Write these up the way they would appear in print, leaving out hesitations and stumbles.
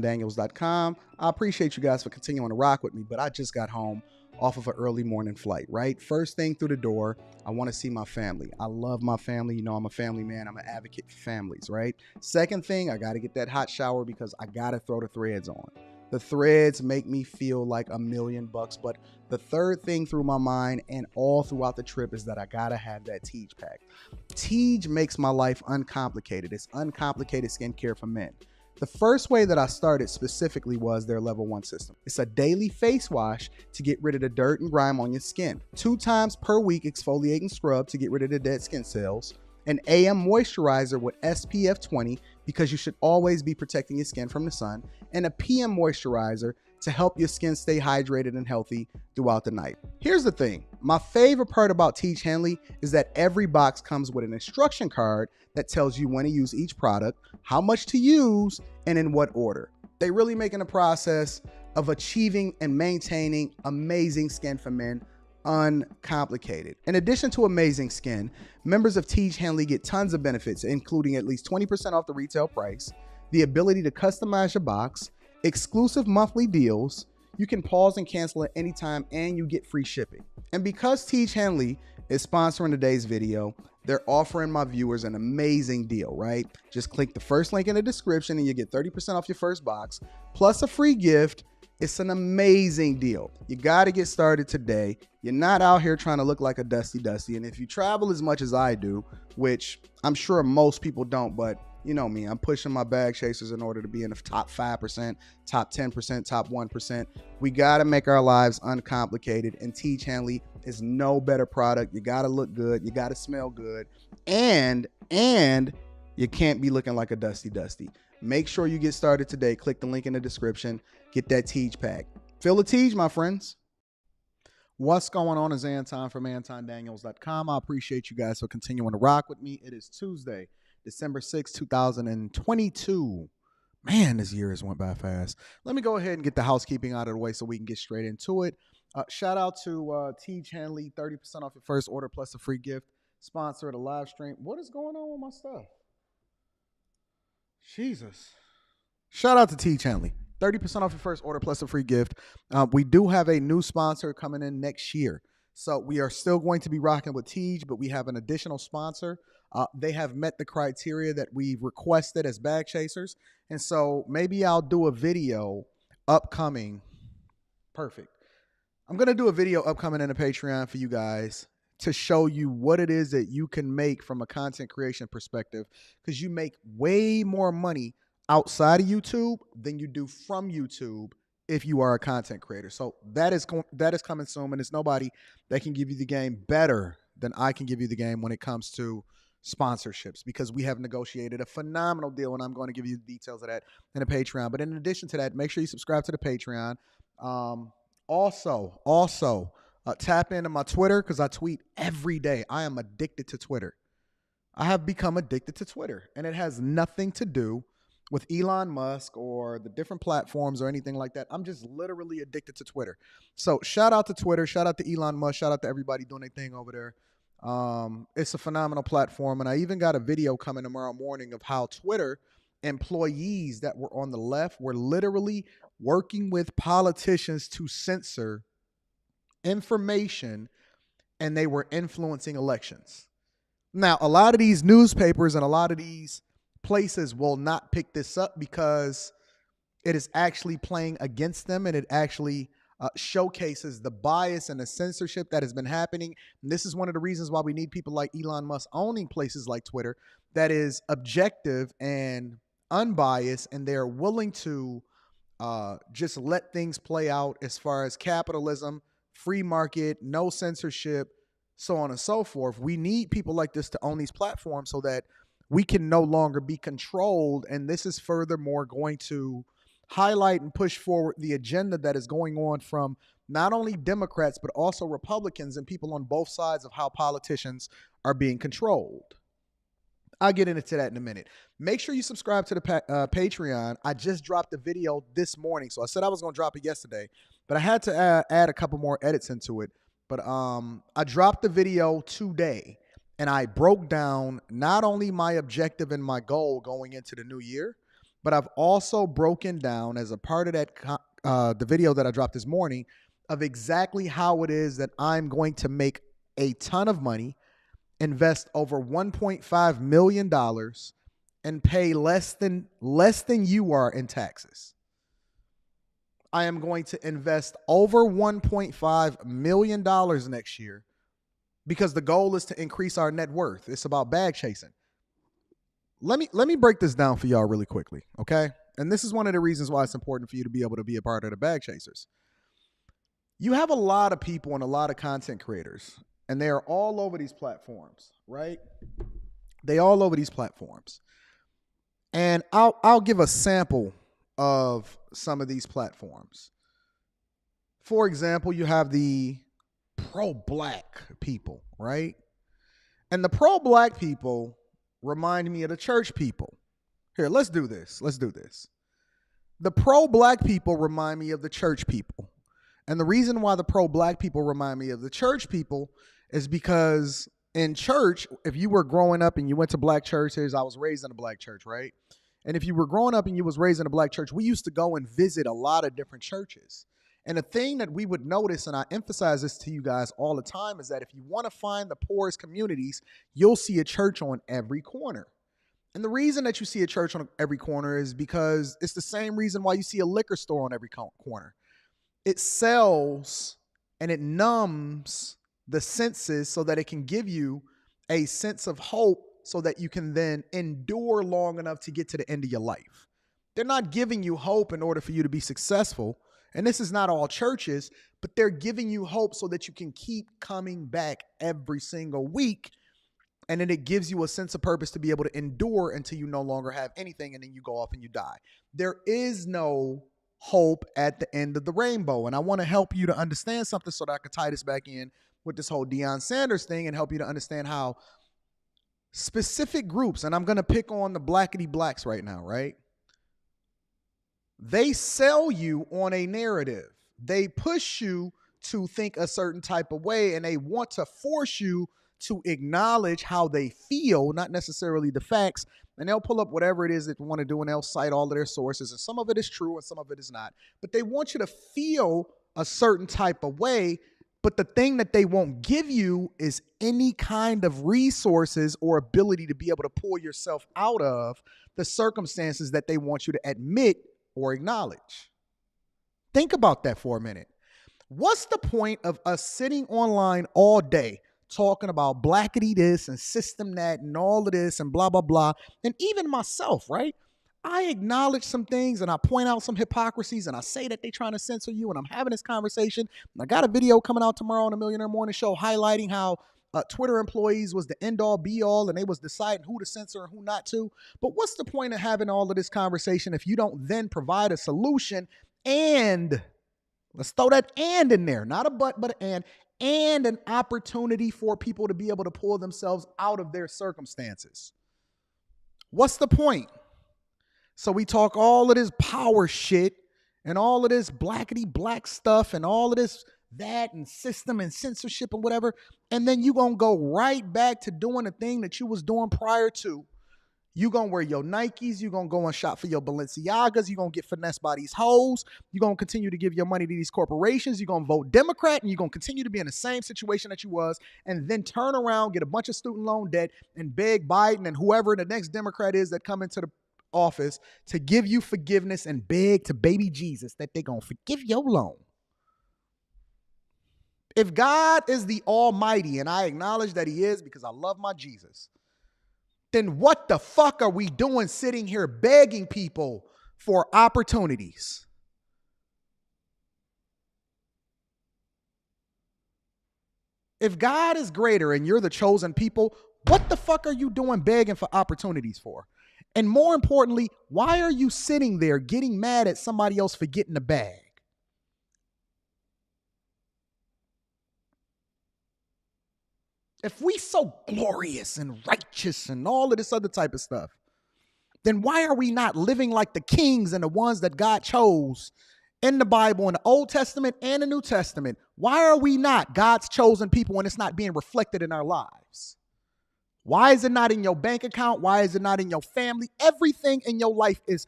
Daniels.com. I appreciate you guys for continuing to rock with me, but I just got home off of an early morning flight, right? First thing through the door, I want to see my family. I love my family. You know, I'm a family man. I'm an advocate for families, right? Second thing, I got to get that hot shower because I got to throw the threads on. The threads make me feel like $1,000,000, but the third thing through my mind and all throughout the trip is that I gotta have that Teej pack. Teej makes my life uncomplicated. It's uncomplicated skincare for men. The first way that I started specifically was their level 1 system. It's a daily face wash to get rid of the dirt and grime on your skin. 2 times per week exfoliating scrub to get rid of the dead skin cells. An AM moisturizer with SPF 20 because you should always be protecting your skin from the sun. And a PM moisturizer to help your skin stay hydrated and healthy throughout the night. Here's the thing. My favorite part about Teej Henley is that every box comes with an instruction card that tells you when to use each product, how much to use, and in what order. They really making the process of achieving and maintaining amazing skin for men uncomplicated. In addition to amazing skin, members of Teej Henley get tons of benefits, including at least 20% off the retail price, the ability to customize your box, exclusive monthly deals, you can pause and cancel at any time, and you get free shipping. And because Teej Henley is sponsoring today's video, they're offering my viewers an amazing deal, right? Just click the first link in the description and you get 30% off your first box, plus a free gift. It's an amazing deal. You got to get started today. You're not out here trying to look like a Dusty. And if you travel as much as I do, which I'm sure most people don't, but you know me, I'm pushing my bag chasers in order to be in the top 5%, top 10%, top 1%. We got to make our lives uncomplicated, and Teej Henley is no better product. You got to look good. You got to smell good. And you can't be looking like a Dusty. Make sure you get started today. Click the link in the description. Get that Teej pack. Feel the Teej, my friends. What's going on is Anton from AntonDaniels.com. I appreciate you guys for continuing to rock with me. It is Tuesday, December 6, 2022. Man, this year has went by fast. Let me go ahead and get the housekeeping out of the way so we can get straight into it. Shout out to Teej Henley, 30% off your first order plus a free gift. Sponsor of the live stream. What is going on with my stuff? Jesus. Shout out to Teej Henley. 30% off your first order plus a free gift. We do have a new sponsor coming in next year. So we are still going to be rocking with Teej, but we have an additional sponsor. They have met the criteria that we've requested as bag chasers. And so maybe I'll do a video upcoming. Perfect. I'm going to do a video upcoming in the Patreon for you guys to show you what it is that you can make from a content creation perspective, because you make way more money outside of YouTube than you do from YouTube if you are a content creator. So that is coming soon, and there's nobody that can give you the game better than I can give you the game when it comes to sponsorships, because we have negotiated a phenomenal deal, and I'm going to give you the details of that in the Patreon. But in addition to that, make sure you subscribe to the Patreon. Also, tap into my Twitter, because I tweet every day. I am addicted to Twitter. I have become addicted to Twitter, and it has nothing to do with Elon Musk or the different platforms or anything like that. I'm just literally addicted to Twitter. So shout out to Twitter. Shout out to Elon Musk. Shout out to everybody doing their thing over there. It's a phenomenal platform. And I even got a video coming tomorrow morning of how Twitter employees that were on the left were literally working with politicians to censor information, and they were influencing elections. Now, a lot of these newspapers and a lot of these places will not pick this up because it is actually playing against them, and it actually showcases the bias and the censorship that has been happening. And this is one of the reasons why we need people like Elon Musk owning places like Twitter that is objective and unbiased, and they're willing to just let things play out as far as capitalism, free market, no censorship, so on and so forth. We need people like this to own these platforms so that we can no longer be controlled. And this is furthermore going to highlight and push forward the agenda that is going on from not only Democrats, but also Republicans and people on both sides of how politicians are being controlled. I'll get into that in a minute. Make sure you subscribe to the Patreon. I just dropped a video this morning. So I said I was going to drop it yesterday, but I had to add a couple more edits into it. But I dropped the video today, and I broke down not only my objective and my goal going into the new year, but I've also broken down as a part of that the video that I dropped this morning of exactly how it is that I'm going to make a ton of money, invest over $1.5 million, and pay less than you are in taxes. I am going to invest over $1.5 million next year because the goal is to increase our net worth. It's about bag chasing. Let me break this down for y'all really quickly, okay? And this is one of the reasons why it's important for you to be able to be a part of the bag chasers. You have a lot of people and a lot of content creators, and they are all over these platforms, right? They all over these platforms. And I'll give a sample of some of these platforms. For example, you have the pro-black people, right? And the pro-black people remind me of the church people. Here, let's do this. The pro-black people remind me of the church people. And the reason why the pro-black people remind me of the church people is because in church, if you were growing up and you went to black churches, I was raised in a black church, right? And if you were growing up and you was raised in a black church, we used to go and visit a lot of different churches. And the thing that we would notice, and I emphasize this to you guys all the time, is that if you want to find the poorest communities, you'll see a church on every corner. And the reason that you see a church on every corner is because it's the same reason why you see a liquor store on every corner. It sells and it numbs the senses so that it can give you a sense of hope so that you can then endure long enough to get to the end of your life. They're not giving you hope in order for you to be successful. And this is not all churches, but they're giving you hope so that you can keep coming back every single week. And then it gives you a sense of purpose to be able to endure until you no longer have anything, and then you go off and you die. There is no hope at the end of the rainbow. And I want to help you to understand something so that I can tie this back in with this whole Deion Sanders thing and help you to understand how specific groups, and I'm going to pick on the blackity blacks right now, right? They sell you on a narrative. They push you to think a certain type of way, and they want to force you to acknowledge how they feel, not necessarily the facts. And they'll pull up whatever it is that they want to do, and they'll cite all of their sources. And some of it is true and some of it is not. But they want you to feel a certain type of way. But the thing that they won't give you is any kind of resources or ability to be able to pull yourself out of the circumstances that they want you to admit or acknowledge. Think about that for a minute. What's the point of us sitting online all day talking about blackity this and system that and all of this and blah, blah, blah. And even myself, right? I acknowledge some things and I point out some hypocrisies and I say that they're trying to censor you, and I'm having this conversation. And I got a video coming out tomorrow on the Millionaire Morning Show highlighting how Twitter employees was the end all be all and they was deciding who to censor and who not to. But what's the point of having all of this conversation if you don't then provide a solution and, let's throw that and in there, not a but an and an opportunity for people to be able to pull themselves out of their circumstances? What's the point? So we talk all of this power shit and all of this blackity black stuff and all of this that and system and censorship and whatever. And then you're going to go right back to doing the thing that you was doing prior to. You're going to wear your Nikes. You're going to go and shop for your Balenciagas. You're going to get finessed by these hoes. You're going to continue to give your money to these corporations. You're going to vote Democrat, and you're going to continue to be in the same situation that you was, and then turn around, get a bunch of student loan debt, and beg Biden and whoever the next Democrat is that come into the office to give you forgiveness and beg to baby Jesus that they're going to forgive your loan. If God is the Almighty, and I acknowledge that he is because I love my Jesus, then what the fuck are we doing sitting here begging people for opportunities? If God is greater and you're the chosen people, what the fuck are you doing begging for opportunities for? And more importantly, why are you sitting there getting mad at somebody else for getting the bag? If we so glorious and righteous and all of this other type of stuff, then why are we not living like the kings and the ones that God chose in the Bible, in the Old Testament and the New Testament? Why are we not God's chosen people when it's not being reflected in our lives? Why is it not in your bank account? Why is it not in your family? Everything in your life is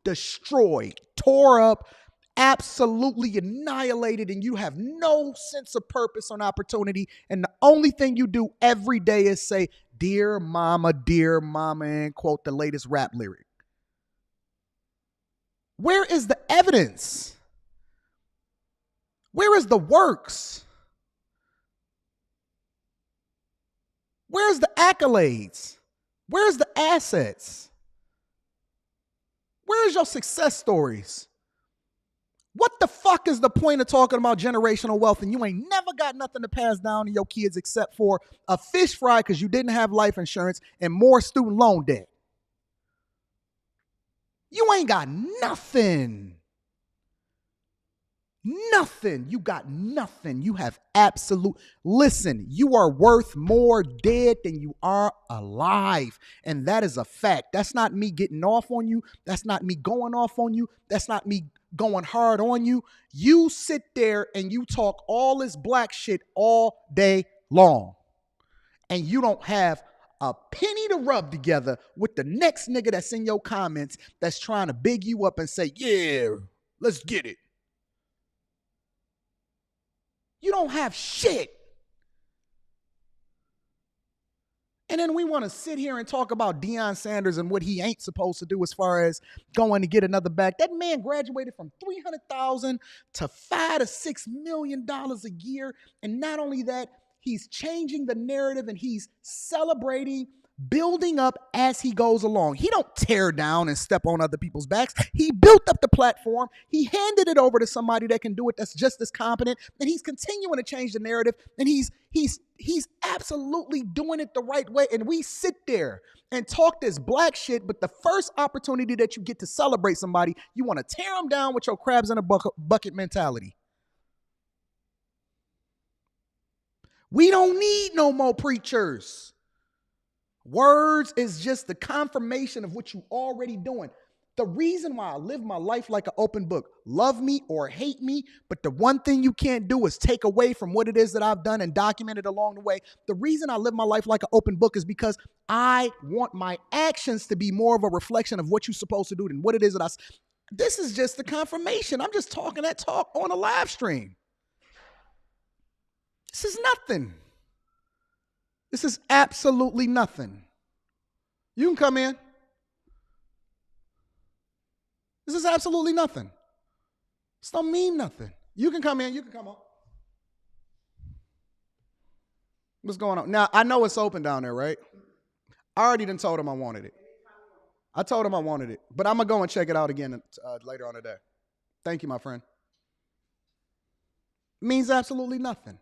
destroyed, tore up, absolutely annihilated, and you have no sense of purpose or opportunity. And the only thing you do every day is say, dear mama, and quote the latest rap lyric. Where is the evidence? Where is the works? Where's the accolades? Where's the assets? Where's your success stories? What the fuck is the point of talking about generational wealth and you ain't never got nothing to pass down to your kids except for a fish fry because you didn't have life insurance and more student loan debt? You ain't got nothing. Nothing. You got nothing. You have absolute. Listen, you are worth more dead than you are alive. And that is a fact. That's not me getting off on you. That's not me going off on you. That's not me going hard on you. You sit there and you talk all this black shit all day long. And you don't have a penny to rub together with the next nigga that's in your comments that's trying to big you up and say, yeah, let's get it. You don't have shit. And then we want to sit here and talk about Deion Sanders and what he ain't supposed to do as far as going to get another bag. That man graduated from $300,000 to $5 to $6 million a year. And not only that, he's changing the narrative and he's celebrating, building up as he goes along. He don't tear down and step on other people's backs. He built up the platform. He handed it over to somebody that can do it that's just as competent. And he's continuing to change the narrative. And he's absolutely doing it the right way. And we sit there and talk this black shit, but the first opportunity that you get to celebrate somebody, you want to tear them down with your crabs in a bucket mentality. We don't need no more preachers. Words is just the confirmation of what you already doing. The reason why I live my life like an open book, love me or hate me, but the one thing you can't do is take away from what it is that I've done and documented along the way. The reason I live my life like an open book is because I want my actions to be more of a reflection of what you're supposed to do than what it is that this is just the confirmation. I'm just talking that talk on a live stream. This is nothing. This is absolutely nothing. You can come in. This is absolutely nothing. This don't mean nothing. You can come in. You can come on. What's going on? Now, I know it's open down there, right? I already done told him I wanted it. I told him I wanted it. But I'm going to go and check it out again later on today. Thank you, my friend. It means absolutely nothing.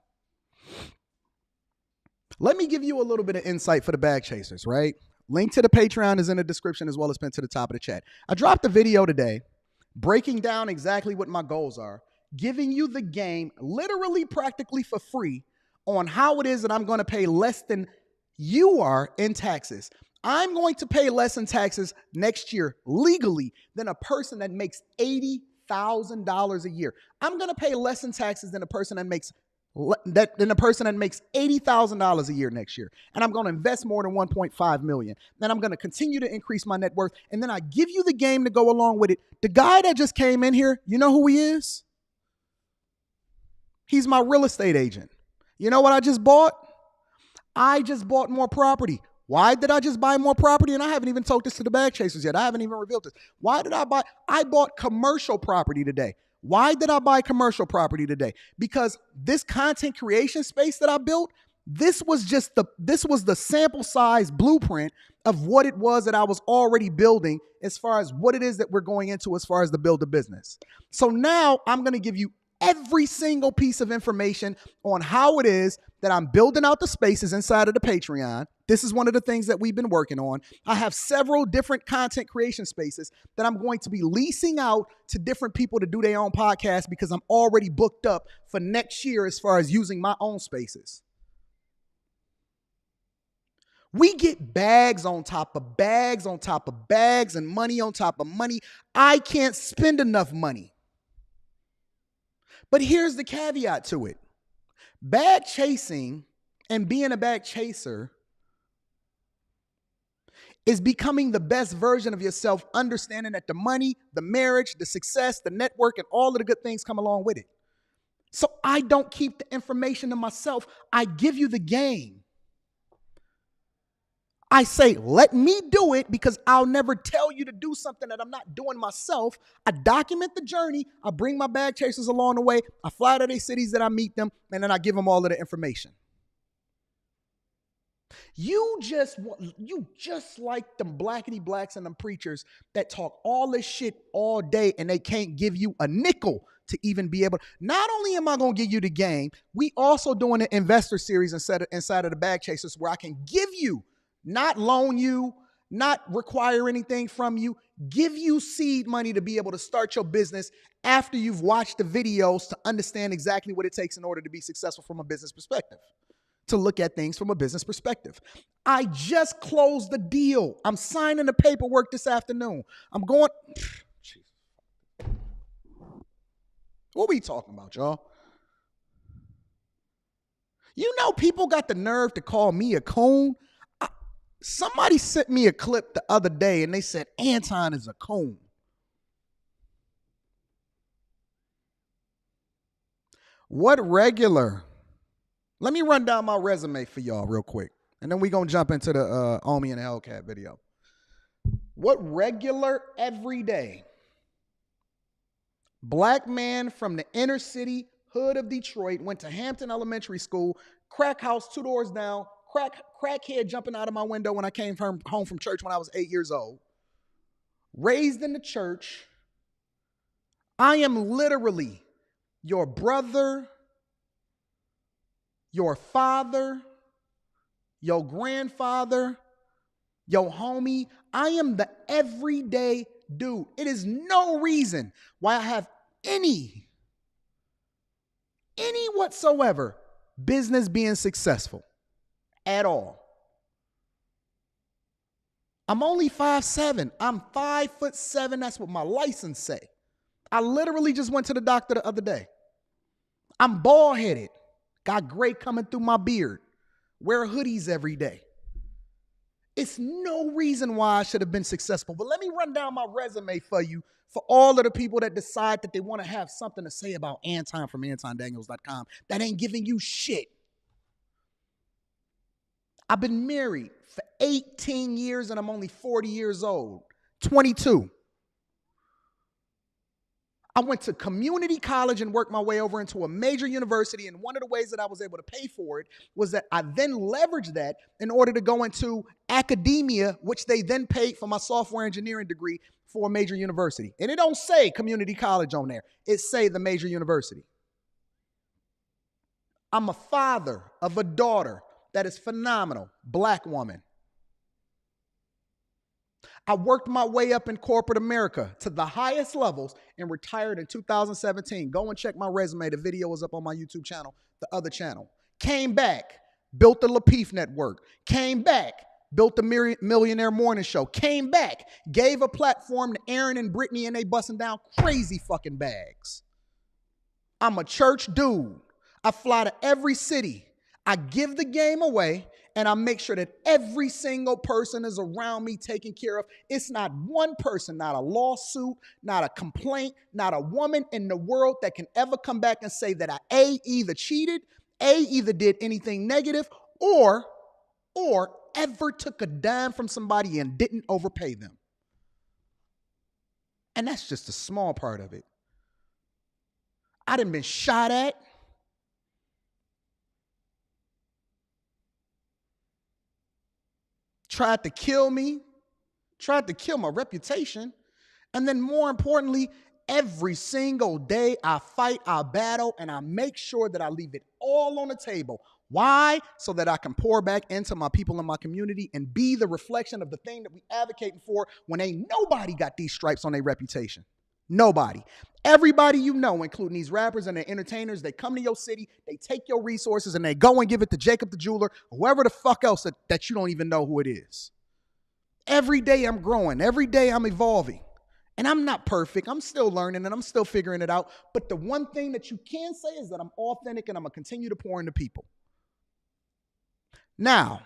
Let me give you a little bit of insight for the bag chasers, right? Link to the Patreon is in the description as well as pinned to the top of the chat. I dropped a video today breaking down exactly what my goals are, giving you the game literally practically for free on how it is that I'm going to pay less than you are in taxes. I'm going to pay less in taxes next year legally than a person that makes $80,000 a year. I'm going to pay less in taxes than a person that makes $80,000 a year next year. And I'm going to invest more than $1.5 million. Then I'm going to continue to increase my net worth. And then I give you the game to go along with it. The guy that just came in here, you know who he is? He's my real estate agent. You know what I just bought? I just bought more property. Why did I just buy more property? And I haven't even told this to the bag chasers yet. I haven't even revealed this. Why did I buy? I bought commercial property today. Why did I buy commercial property today? Because this content creation space that I built, this was the sample size blueprint of what it was that I was already building as far as what it is that we're going into as far as the build a business. So now I'm going to give you every single piece of information on how it is that I'm building out the spaces inside of the Patreon. This is one of the things that we've been working on. I have several different content creation spaces that I'm going to be leasing out to different people to do their own podcasts because I'm already booked up for next year as far as using my own spaces. We get bags on top of bags on top of bags and money on top of money. I can't spend enough money. But here's the caveat to it. Bag chasing and being a bag chaser is becoming the best version of yourself, understanding that the money, the marriage, the success, the network, and all of the good things come along with it. So I don't keep the information to myself. I give you the game. I say, let me do it because I'll never tell you to do something that I'm not doing myself. I document the journey. I bring my bag chasers along the way. I fly to their cities that I meet them, and then I give them all of the information. You just like them blackity blacks and them preachers that talk all this shit all day and they can't give you a nickel to even be able. Not only am I going to give you the game, we also doing an investor series inside of the bag chasers where I can give you, not loan you, not require anything from you, give you seed money to be able to start your business after you've watched the videos to understand exactly what it takes in order to be successful from a business perspective, to look at things from a business perspective. I just closed the deal. I'm signing the paperwork this afternoon. I'm going. What we talking about, y'all? You know, people got the nerve to call me a coon. Somebody sent me a clip the other day and they said Anton is a coon. What regular? Let me run down my resume for y'all real quick. And then we're going to jump into the Omi and Hellcat video. What regular, everyday black man from the inner city hood of Detroit went to Hampton Elementary School, crack house 2 doors down, crackhead jumping out of my window when I came home from church when I was 8 years old, raised in the church. I am literally your brother, your father, your grandfather, your homie. I am the everyday dude. It is no reason why I have any whatsoever business being successful at all. I'm only 5'7". I'm 5'7". That's what my license say. I literally just went to the doctor the other day. I'm bald-headed. Got gray coming through my beard. Wear hoodies every day. It's no reason why I should have been successful. But let me run down my resume for you, for all of the people that decide that they want to have something to say about Anton from AntonDaniels.com that ain't giving you shit. I've been married for 18 years and I'm only 40 years old, 22. I went to community college and worked my way over into a major university. And one of the ways that I was able to pay for it was that I then leveraged that in order to go into academia, which they then paid for my software engineering degree for a major university. And it don't say community college on there. It say the major university. I'm a father of a daughter that is phenomenal, black woman. I worked my way up in corporate America to the highest levels and retired in 2017. Go and check my resume. The video is up on my YouTube channel, the other channel. Came back, built the Lapeef Network. Came back, built the Millionaire Morning Show. Came back, gave a platform to Aaron and Brittany, and they busting down crazy fucking bags. I'm a church dude. I fly to every city. I give the game away, and I make sure that every single person is around me taken care of. It's not one person, not a lawsuit, not a complaint, not a woman in the world that can ever come back and say that I either cheated, either did anything negative, or ever took a dime from somebody and didn't overpay them. And that's just a small part of it. I done been shot at. Tried to kill me, tried to kill my reputation. And then more importantly, every single day I fight, I battle, and I make sure that I leave it all on the table. Why? So that I can pour back into my people in my community and be the reflection of the thing that we advocating for when ain't nobody got these stripes on their reputation. Nobody. Everybody you know, including these rappers and their entertainers, they come to your city, they take your resources, and they go and give it to Jacob the jeweler, or whoever the fuck else that you don't even know who it is. Every day I'm growing. Every day I'm evolving. And I'm not perfect. I'm still learning and I'm still figuring it out. But the one thing that you can say is that I'm authentic and I'm going to continue to pour into people. Now,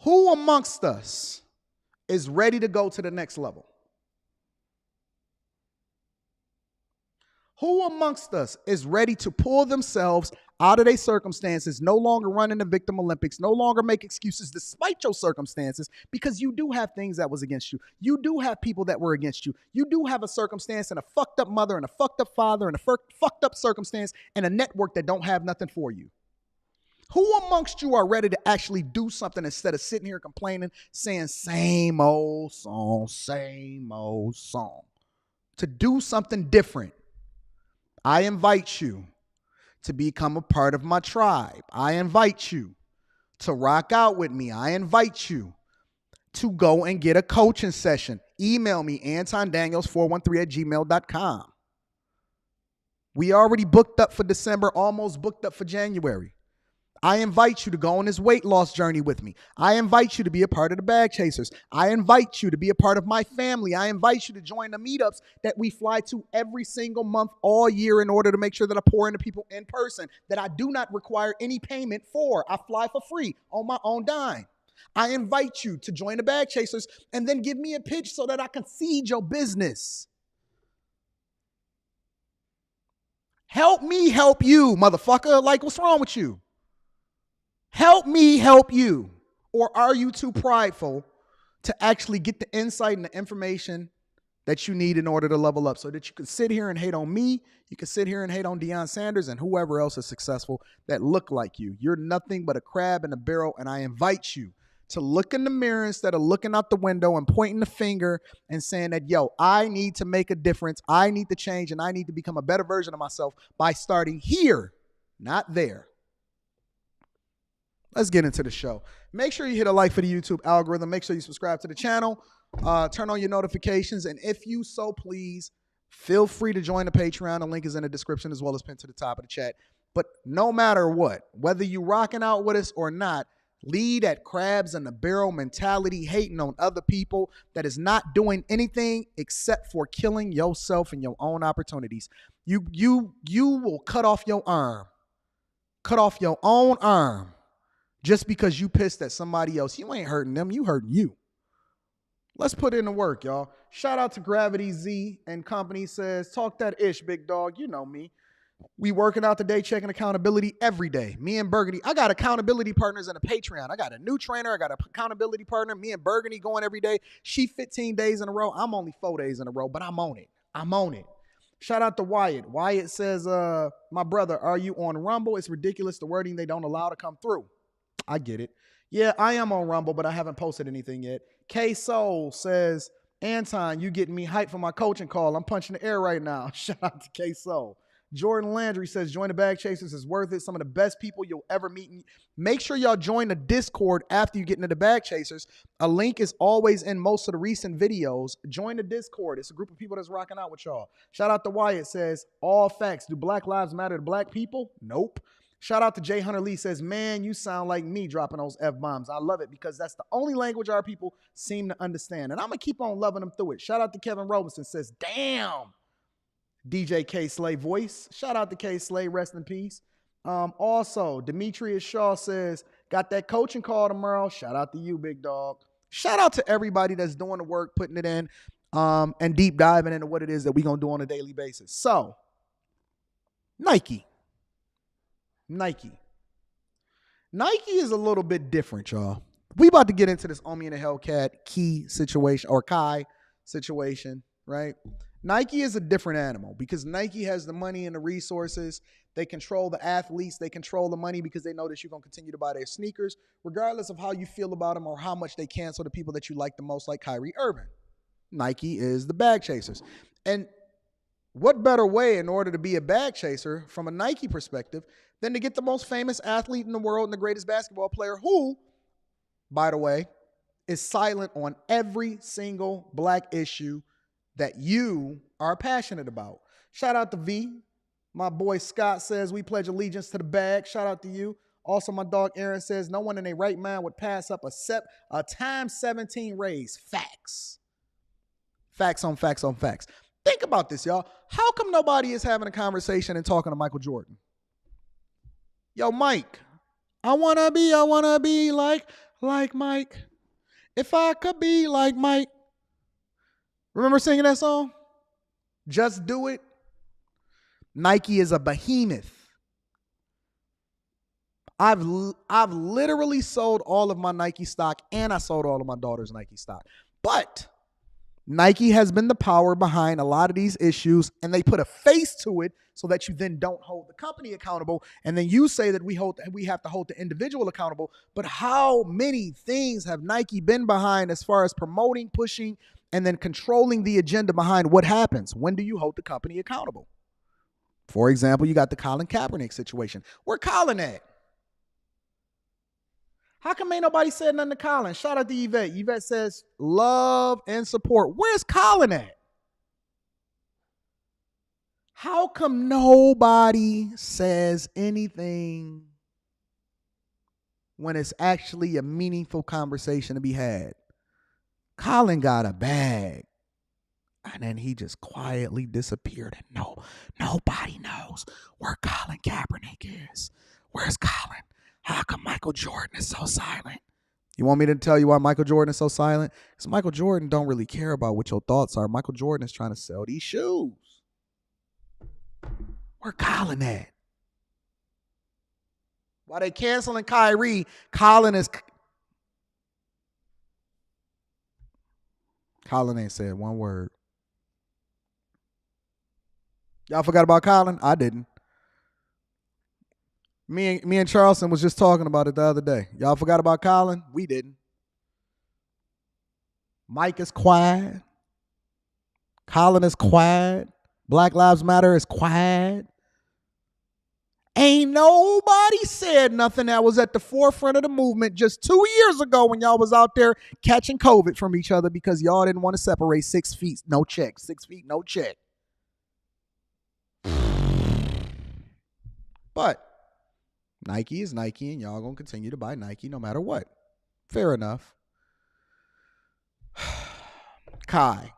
Who amongst us is ready to go to the next level? Who amongst us is ready to pull themselves out of their circumstances, no longer run in the victim Olympics, no longer make excuses despite your circumstances, because you do have things that was against you. You do have people that were against you. You do have a circumstance and a fucked up mother and a fucked up father and a fucked up circumstance and a network that don't have nothing for you. Who amongst you are ready to actually do something instead of sitting here complaining, saying same old song, to do something different? I invite you to become a part of my tribe. I invite you to rock out with me. I invite you to go and get a coaching session. Email me, antondaniels413@gmail.com. We already booked up for December, almost booked up for January. I invite you to go on this weight loss journey with me. I invite you to be a part of the Bag Chasers. I invite you to be a part of my family. I invite you to join the meetups that we fly to every single month all year in order to make sure that I pour into people in person that I do not require any payment for. I fly for free on my own dime. I invite you to join the Bag Chasers and then give me a pitch so that I can seed your business. Help me help you, motherfucker. Like, what's wrong with you? Help me help you. Or are you too prideful to actually get the insight and the information that you need in order to level up so that you can sit here and hate on me, you can sit here and hate on Deion Sanders and whoever else is successful that look like you. You're nothing but a crab in a barrel, and I invite you to look in the mirror instead of looking out the window and pointing the finger and saying that, yo, I need to make a difference, I need to change, and I need to become a better version of myself by starting here, not there. Let's get into the show. Make sure you hit a like for the YouTube algorithm. Make sure you subscribe to the channel. Turn on your notifications. And if you so please, feel free to join the Patreon. The link is in the description as well as pinned to the top of the chat. But no matter what, whether you rocking out with us or not, lead that crabs in the barrel mentality, hating on other people that is not doing anything except for killing yourself and your own opportunities. You will cut off your arm. Cut off your own arm. Just because you pissed at somebody else. You ain't hurting them, you hurting you. Let's put in the work, y'all. Shout out to Gravity Z and Company says, talk that ish, big dog. You know me. We working out today, checking accountability every day. Me and Burgundy. I got accountability partners in a Patreon. I got a new trainer. I got an accountability partner. Me and Burgundy going every day. She 15 days in a row. I'm only 4 days in a row, but I'm on it. I'm on it. Shout out to Wyatt. Wyatt says, my brother, are you on Rumble? It's ridiculous, the wording they don't allow to come through. I get it. Yeah, I am on Rumble, but I haven't posted anything yet. K-Soul says, Anton, you getting me hyped for my coaching call. I'm punching the air right now. Shout out to K-Soul. Jordan Landry says, join the Bag Chasers. It's worth it. Some of the best people you'll ever meet. Make sure y'all join the Discord after you get into the Bag Chasers. A link is always in most of the recent videos. Join the Discord. It's a group of people that's rocking out with y'all. Shout out to Wyatt says, all facts. Do Black Lives Matter to Black people? Nope. Shout out to Jay Hunter Lee says, man, you sound like me dropping those F-bombs. I love it because that's the only language our people seem to understand. And I'm going to keep on loving them through it. Shout out to Kevin Robinson says, damn. DJ K Slay voice. Shout out to K Slay. Rest in peace. Also, Demetrius Shaw says, got that coaching call tomorrow. Shout out to you, big dog. Shout out to everybody that's doing the work, putting it in, and deep diving into what it is that we're going to do on a daily basis. So, Nike is a little bit different, y'all. We about to get into this Omi and the Hellcat Key situation or Kai situation, right? Nike is a different animal because Nike has the money and the resources. They control the athletes. They control the money because they know that you're going to continue to buy their sneakers, regardless of how you feel about them or how much they cancel the people that you like the most, like Kyrie Irving. Nike is the Bag Chasers. And what better way in order to be a bag chaser from a Nike perspective than to get the most famous athlete in the world and the greatest basketball player who, by the way, is silent on every single black issue that you are passionate about. Shout out to V. My boy Scott says, we pledge allegiance to the bag. Shout out to you. Also, my dog Aaron says, no one in their right mind would pass up a times 17 raise. Facts. Facts on facts on facts. Think about this, y'all. How come nobody is having a conversation and talking to Michael Jordan? Yo, Mike, I wanna be like like Mike. If I could be like Mike. Remember singing that song? Just do it. Nike is a behemoth. I've literally sold all of my Nike stock, and I sold all of my daughter's Nike stock. But Nike has been the power behind a lot of these issues, and they put a face to it so that you then don't hold the company accountable. And then you say that we have to hold the individual accountable. But how many things have Nike been behind as far as promoting, pushing, and then controlling the agenda behind what happens? When do you hold the company accountable? For example, you got the Colin Kaepernick situation. Where Colin at? How come ain't nobody said nothing to Colin? Shout out to Yvette. Yvette says love and support. Where's Colin at? How come nobody says anything when it's actually a meaningful conversation to be had? Colin got a bag, and then he just quietly disappeared, and nobody knows where Colin Kaepernick is. Where's Colin? How come Michael Jordan is so silent? You want me to tell you why Michael Jordan is so silent? Because Michael Jordan don't really care about what your thoughts are. Michael Jordan is trying to sell these shoes. Where Colin at? While they canceling Kyrie, Colin ain't said one word. Y'all forgot about Colin? I didn't. Me and Charleston was just talking about it the other day. Y'all forgot about Colin? We didn't. Mike is quiet. Colin is quiet. Black Lives Matter is quiet. Ain't nobody said nothing that was at the forefront of the movement just 2 years ago when y'all was out there catching COVID from each other because y'all didn't want to separate 6 feet, no check. 6 feet, no check. But Nike is Nike, and y'all going to continue to buy Nike no matter what. Fair enough. Kai.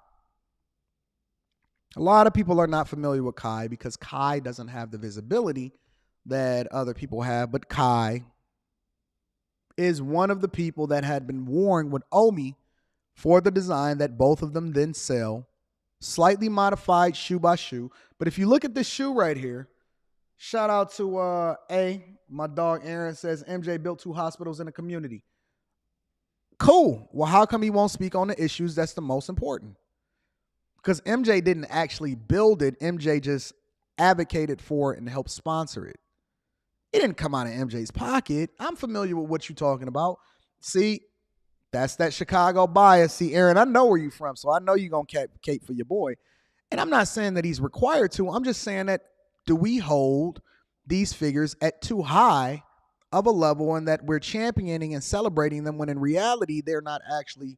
A lot of people are not familiar with Kai because Kai doesn't have the visibility that other people have, but Kai is one of the people that had been warned with Omi for the design that both of them then sell, slightly modified shoe by shoe. But if you look at this shoe right here, shout out to my dog Aaron says MJ built 2 hospitals in the community. Cool. Well, how come he won't speak on the issues that's the most important? Because MJ didn't actually build it. MJ just advocated for it and helped sponsor it. It didn't come out of MJ's pocket. I'm familiar with what you're talking about. See, that's that Chicago bias. See, Aaron, I know where you're from, so I know you're going to cape for your boy. And I'm not saying that he's required to. I'm just saying that do we hold these figures at too high of a level and that we're championing and celebrating them when in reality they're not actually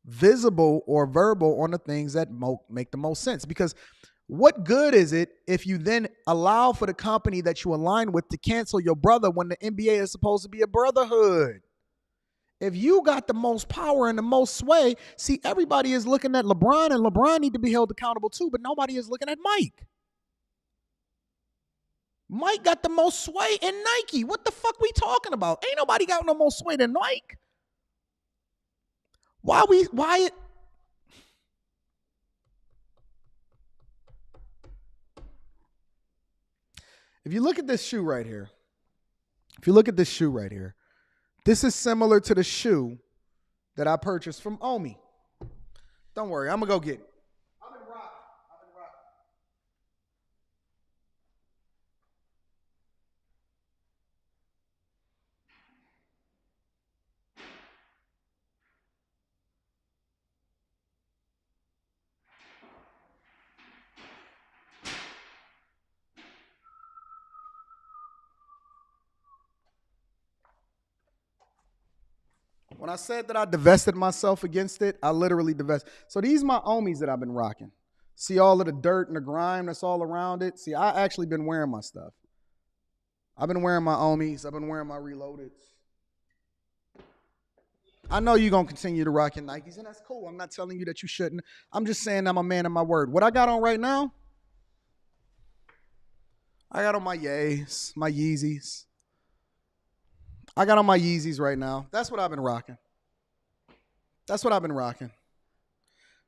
visible or verbal on the things that make the most sense? Because what good is it if you then allow for the company that you align with to cancel your brother when the NBA is supposed to be a brotherhood? If you got the most power and the most sway, see, everybody is looking at LeBron, and LeBron need to be held accountable too, but nobody is looking at Mike. Mike got the most sway in Nike. What the fuck we talking about? Ain't nobody got no more sway than Mike. Why If you look at this shoe right here, this is similar to the shoe that I purchased from Omi. Don't worry, I'm going to go get it. I'm in rock. When I said that I divested myself against it, I literally divested. So these are my Omis that I've been rocking. See all of the dirt and the grime that's all around it? See, I actually been wearing my stuff. I've been wearing my Omis. I've been wearing my Reloadeds. I know you're going to continue to rock your Nikes, and that's cool. I'm not telling you that you shouldn't. I'm just saying I'm a man of my word. What I got on right now, I got on my Yays, my Yeezys. I got on my Yeezys right now. That's what I've been rocking.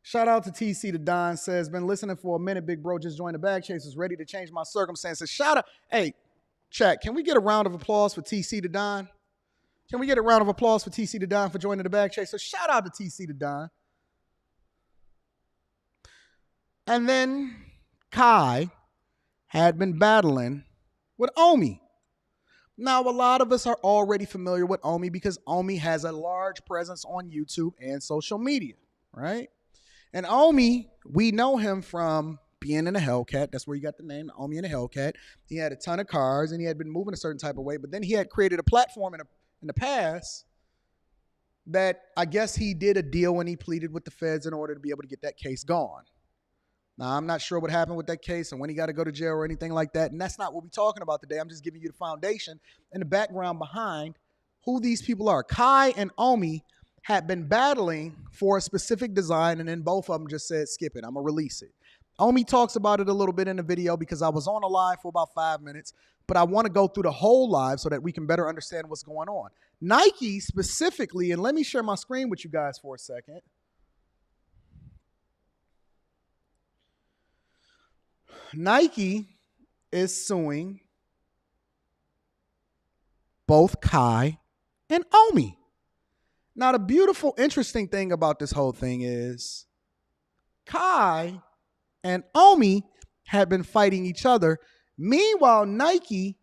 Shout out to TC the Don says, been listening for a minute, big bro. Just joined the Bag Chasers, ready to change my circumstances. Shout out. Hey, chat, can we get a round of applause for TC the Don? Can we get a round of applause for TC the Don for joining the Bag Chasers? Shout out to TC the Don. And then Kai had been battling with Omi. Now, a lot of us are already familiar with Omi because Omi has a large presence on YouTube and social media, right? And Omi, we know him from being in a Hellcat. That's where he got the name, Omi in a Hellcat. He had a ton of cars, and he had been moving a certain type of way. But then he had created a platform in the past that I guess he did a deal when he pleaded with the feds in order to be able to get that case gone. Now, I'm not sure what happened with that case and when he got to go to jail or anything like that. And that's not what we're talking about today. I'm just giving you the foundation and the background behind who these people are. Kai and Omi had been battling for a specific design, and then both of them just said, skip it, I'm going to release it. Omi talks about it a little bit in the video because I was on a live for about 5 minutes, but I want to go through the whole live so that we can better understand what's going on. Nike specifically, and let me share my screen with you guys for a second. Nike is suing both Kai and Omi. Now, the beautiful, interesting thing about this whole thing is Kai and Omi had been fighting each other. Meanwhile, Nike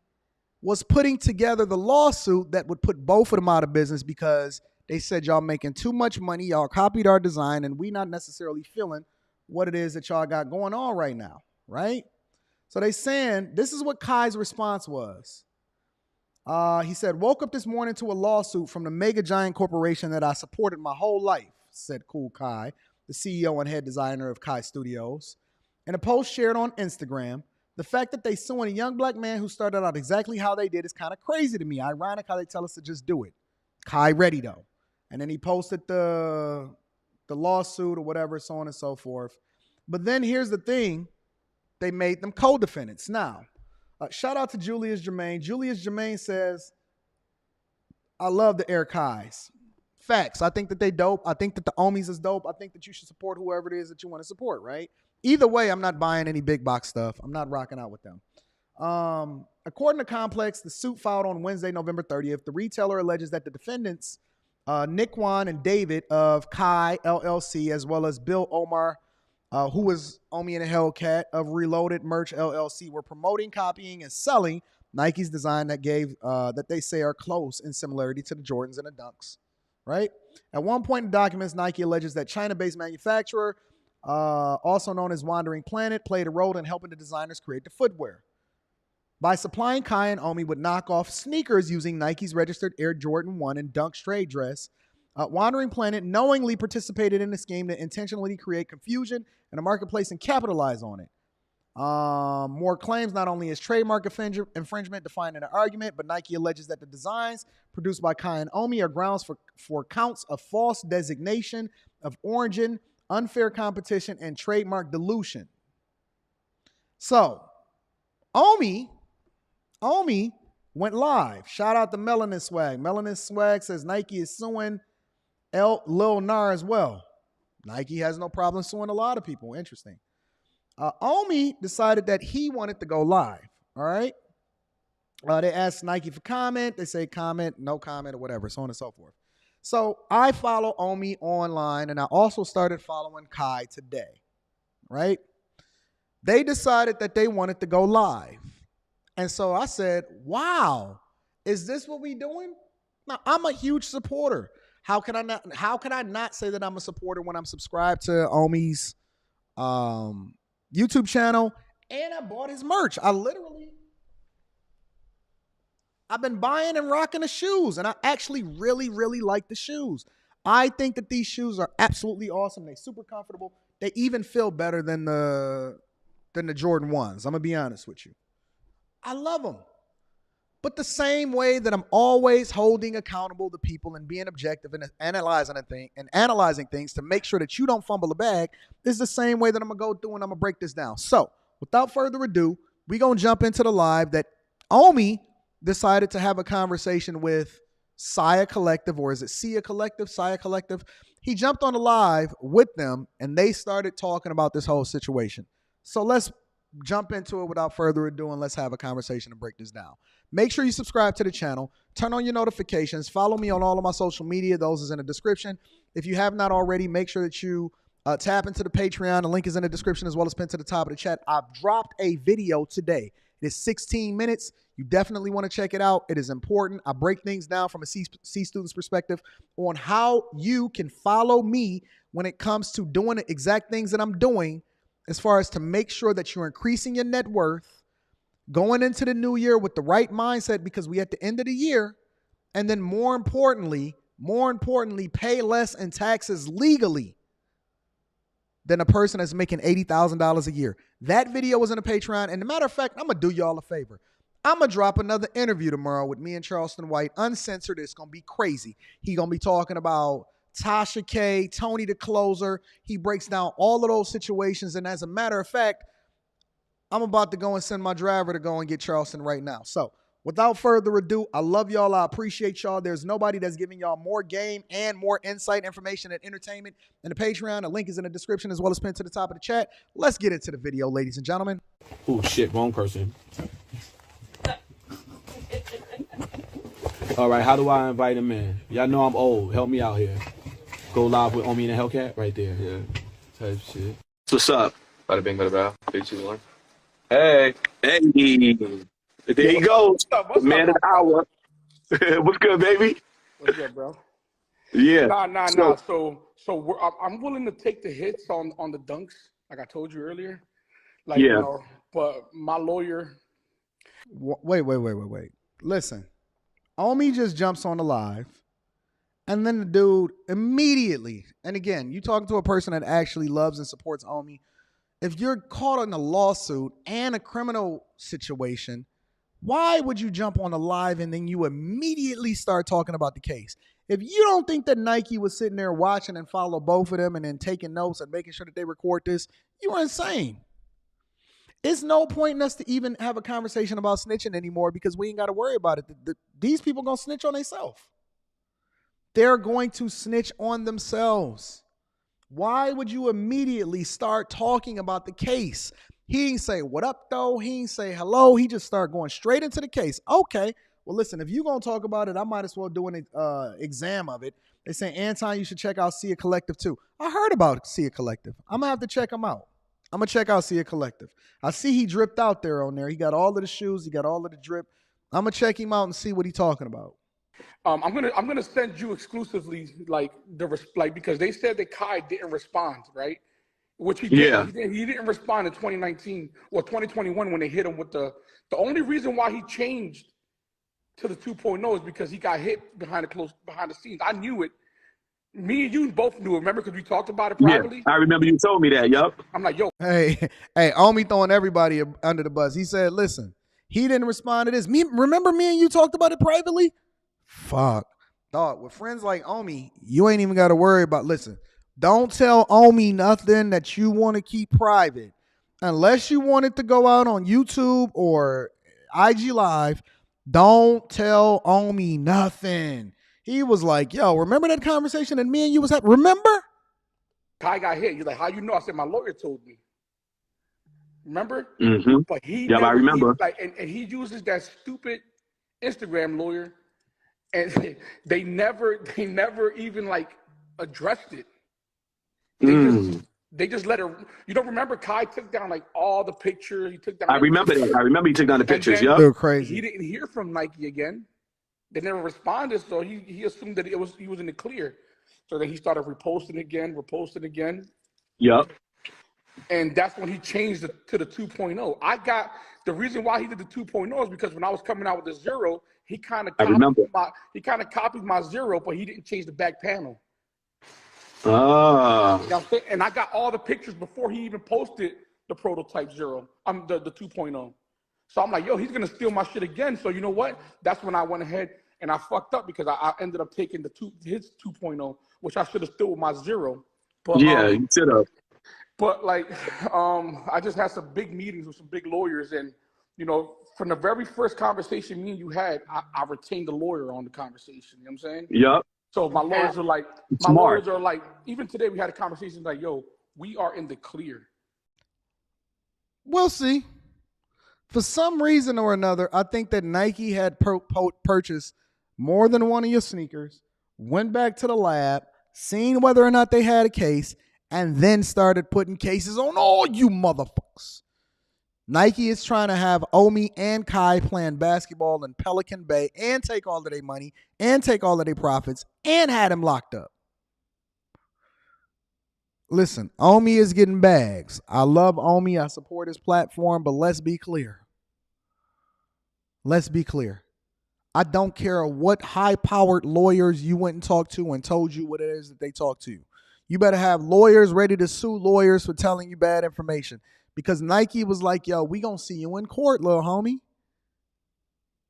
was putting together the lawsuit that would put both of them out of business because they said y'all making too much money, y'all copied our design, and we not necessarily feeling what it is that y'all got going on right now, right? So they saying, this is what Kai's response was. He said, woke up this morning to a lawsuit from the mega giant corporation that I supported my whole life, said Kool Kiy, the CEO and head designer of Kai Studios. In a post shared on Instagram, the fact that they suing a young black man who started out exactly how they did is kind of crazy to me. Ironic how they tell us to just do it. Kai ready though. And then he posted the lawsuit or whatever, so on and so forth. But then here's the thing. They made them co-defendants. Now, shout out to Julius Jermaine. Julius Jermaine says, I love the Air Kais. Facts. I think that they dope. I think that the Omis is dope. I think that you should support whoever it is that you want to support, right? Either way, I'm not buying any big box stuff. I'm not rocking out with them. According to Complex, the suit filed on Wednesday, November 30th, the retailer alleges that the defendants, Nick Wan and David of Kai LLC, as well as Bill Omar, who was Omi and a Hellcat of Reloaded Merch LLC, were promoting, copying, and selling Nike's design that they say are close in similarity to the Jordans and the Dunks, right? At one point in documents, Nike alleges that China-based manufacturer, also known as Wandering Planet, played a role in helping the designers create the footwear by supplying Kai and Omi with knockoff sneakers using Nike's registered Air Jordan 1 and Dunk trade dress. Wandering Planet knowingly participated in the scheme to intentionally create confusion in the marketplace and capitalize on it. More claims not only is trademark infringement defined in the argument, but Nike alleges that the designs produced by Kai and Omi are grounds for counts of false designation of origin, unfair competition, and trademark dilution. So, Omi went live. Shout out to Melanin Swag. Melanin Swag says Nike is suing Lil Nar as well. Nike has no problem suing a lot of people. Interesting. Omi decided that he wanted to go live. All right. They asked Nike for comment. They say comment, no comment, or whatever, so on and so forth. So I follow Omi online, and I also started following Kai today. Right. They decided that they wanted to go live. And so I said, wow, is this what we doing? Now, I'm a huge supporter. How can I not say that I'm a supporter when I'm subscribed to Omi's YouTube channel and I bought his merch? I've been buying and rocking the shoes, and I actually really, really like the shoes. I think that these shoes are absolutely awesome. They're super comfortable. They even feel better than the Jordan 1s. I'm going to be honest with you. I love them. But the same way that I'm always holding accountable to people and being objective and analyzing things to make sure that you don't fumble the bag is the same way that I'm going to go through and I'm going to break this down. So without further ado, we're going to jump into the live that Omi decided to have a conversation with Saya Collective, or is it Sia Collective? Saya Collective. He jumped on the live with them and they started talking about this whole situation. So let's jump into it without further ado and let's have a conversation and break this down. Make sure you subscribe to the channel, turn on your notifications, follow me on all of my social media. Those is in the description. If you have not already, make sure that you tap into the Patreon. The link is in the description as well as pinned to the top of the chat. I've dropped a video today. It is 16 minutes. You definitely want to check it out. It is important. I break things down from a C student's perspective on how you can follow me when it comes to doing the exact things that I'm doing, as far as to make sure that you're increasing your net worth, going into the new year with the right mindset, because we at the end of the year, and then more importantly, pay less in taxes legally than a person that's making $80,000 a year. That video was in the Patreon. And as a matter of fact, I'm going to do y'all a favor. I'm going to drop another interview tomorrow with me and Charleston White, uncensored. It's going to be crazy. He's going to be talking about Tasha K, Tony the Closer. He breaks down all of those situations. And as a matter of fact, I'm about to go and send my driver to go and get Charleston right now. So without further ado, I love y'all. I appreciate y'all. There's nobody that's giving y'all more game and more insight, information, and entertainment in the Patreon. The link is in the description as well as pinned to the top of the chat. Let's get into the video, ladies and gentlemen. Oh, shit. Wrong person. All right. How do I invite him in? Y'all know I'm old. Help me out here. Go live with Omi and the Hellcat right there. Yeah. Type shit. What's up? Bada bing, bada bow. 3, 2, 1. Hey. Hey. There he goes. What's Man up, of the hour. What's good, baby? What's good, bro? Yeah. Nah. So I'm willing to take the hits on the dunks, like I told you earlier. Like, Yeah. you know, but my lawyer. Wait. Listen, Omi just jumps on the live, and then the dude immediately, and again, you talking to a person that actually loves and supports Omi. If you're caught in a lawsuit and a criminal situation, why would you jump on the live and then you immediately start talking about the case? If you don't think that Nike was sitting there watching and follow both of them and then taking notes and making sure that they record this, you are insane. It's no point in us to even have a conversation about snitching anymore because we ain't got to worry about it. These people going to snitch on themselves. They're going to snitch on themselves. Why would you immediately start talking about the case? He ain't say, what up, though? He ain't say hello. He just started going straight into the case. Okay. Well, listen, if you're going to talk about it, I might as well do an exam of it. They say, Anton, you should check out Sia Collective, too. I heard about Sia Collective. I'm going to have to check them out. I'm going to check out Sia Collective. I see he dripped out there on there. He got all of the shoes. He got all of the drip. I'm going to check him out and see what he's talking about. I'm gonna send you exclusively because they said that Kai didn't respond, right? Which he did. Yeah. He didn't respond in 2019 or 2021 when they hit him with the only reason why he changed to the 2.0 is because he got hit behind the scenes. I knew it. Me and you both knew it. Remember, because we talked about it privately. Yeah, I remember you told me that. Yup. I'm like, yo. Hey, Omi throwing everybody under the bus. He said, listen, he didn't respond to this. Remember me and you talked about it privately? Fuck. Dog, with friends like Omi, you ain't even got to worry about, listen, don't tell Omi nothing that you want to keep private. Unless you want it to go out on YouTube or IG Live, don't tell Omi nothing. He was like, yo, remember that conversation that me and you was having? Remember? Kai got hit. You're like, how you know? I said, my lawyer told me. Remember? Mm-hmm. But he I remember. And he uses that stupid Instagram lawyer, and they never even like addressed it. They just let her. You don't remember? Kai took down like all the pictures. He took down. I remember that. I remember he took down the pictures. Yeah. They're crazy. He didn't hear from Nike again. They never responded, so he assumed that he was in the clear. So then he started reposting again. Yep. And that's when he changed to the 2.0. The reason why he did the 2.0 is because when I was coming out with the 0, he kind of copied my 0, but he didn't change the back panel. Ah. You know what I'm saying? And I got all the pictures before he even posted the prototype 0. The 2.0. So I'm like, yo, he's gonna steal my shit again. So you know what? That's when I went ahead and I fucked up because I ended up taking his 2.0, which I should have still with my 0. But yeah, you should have. But like, I just had some big meetings with some big lawyers, and you know, from the very first conversation me and you had, I retained a lawyer on the conversation. You know what I'm saying? Yup. So my lawyers are like, even today we had a conversation like, yo, we are in the clear. We'll see. For some reason or another, I think that Nike had purchased more than one of your sneakers, went back to the lab, seen whether or not they had a case, and then started putting cases on all you motherfuckers. Nike is trying to have Omi and Kai playing basketball in Pelican Bay and take all of their money and take all of their profits and had him locked up. Listen, Omi is getting bags. I love Omi. I support his platform, but let's be clear. Let's be clear. I don't care what high-powered lawyers you went and talked to and told you what it is that they talked to you. You better have lawyers ready to sue lawyers for telling you bad information. Because Nike was like, yo, we gonna see you in court, little homie.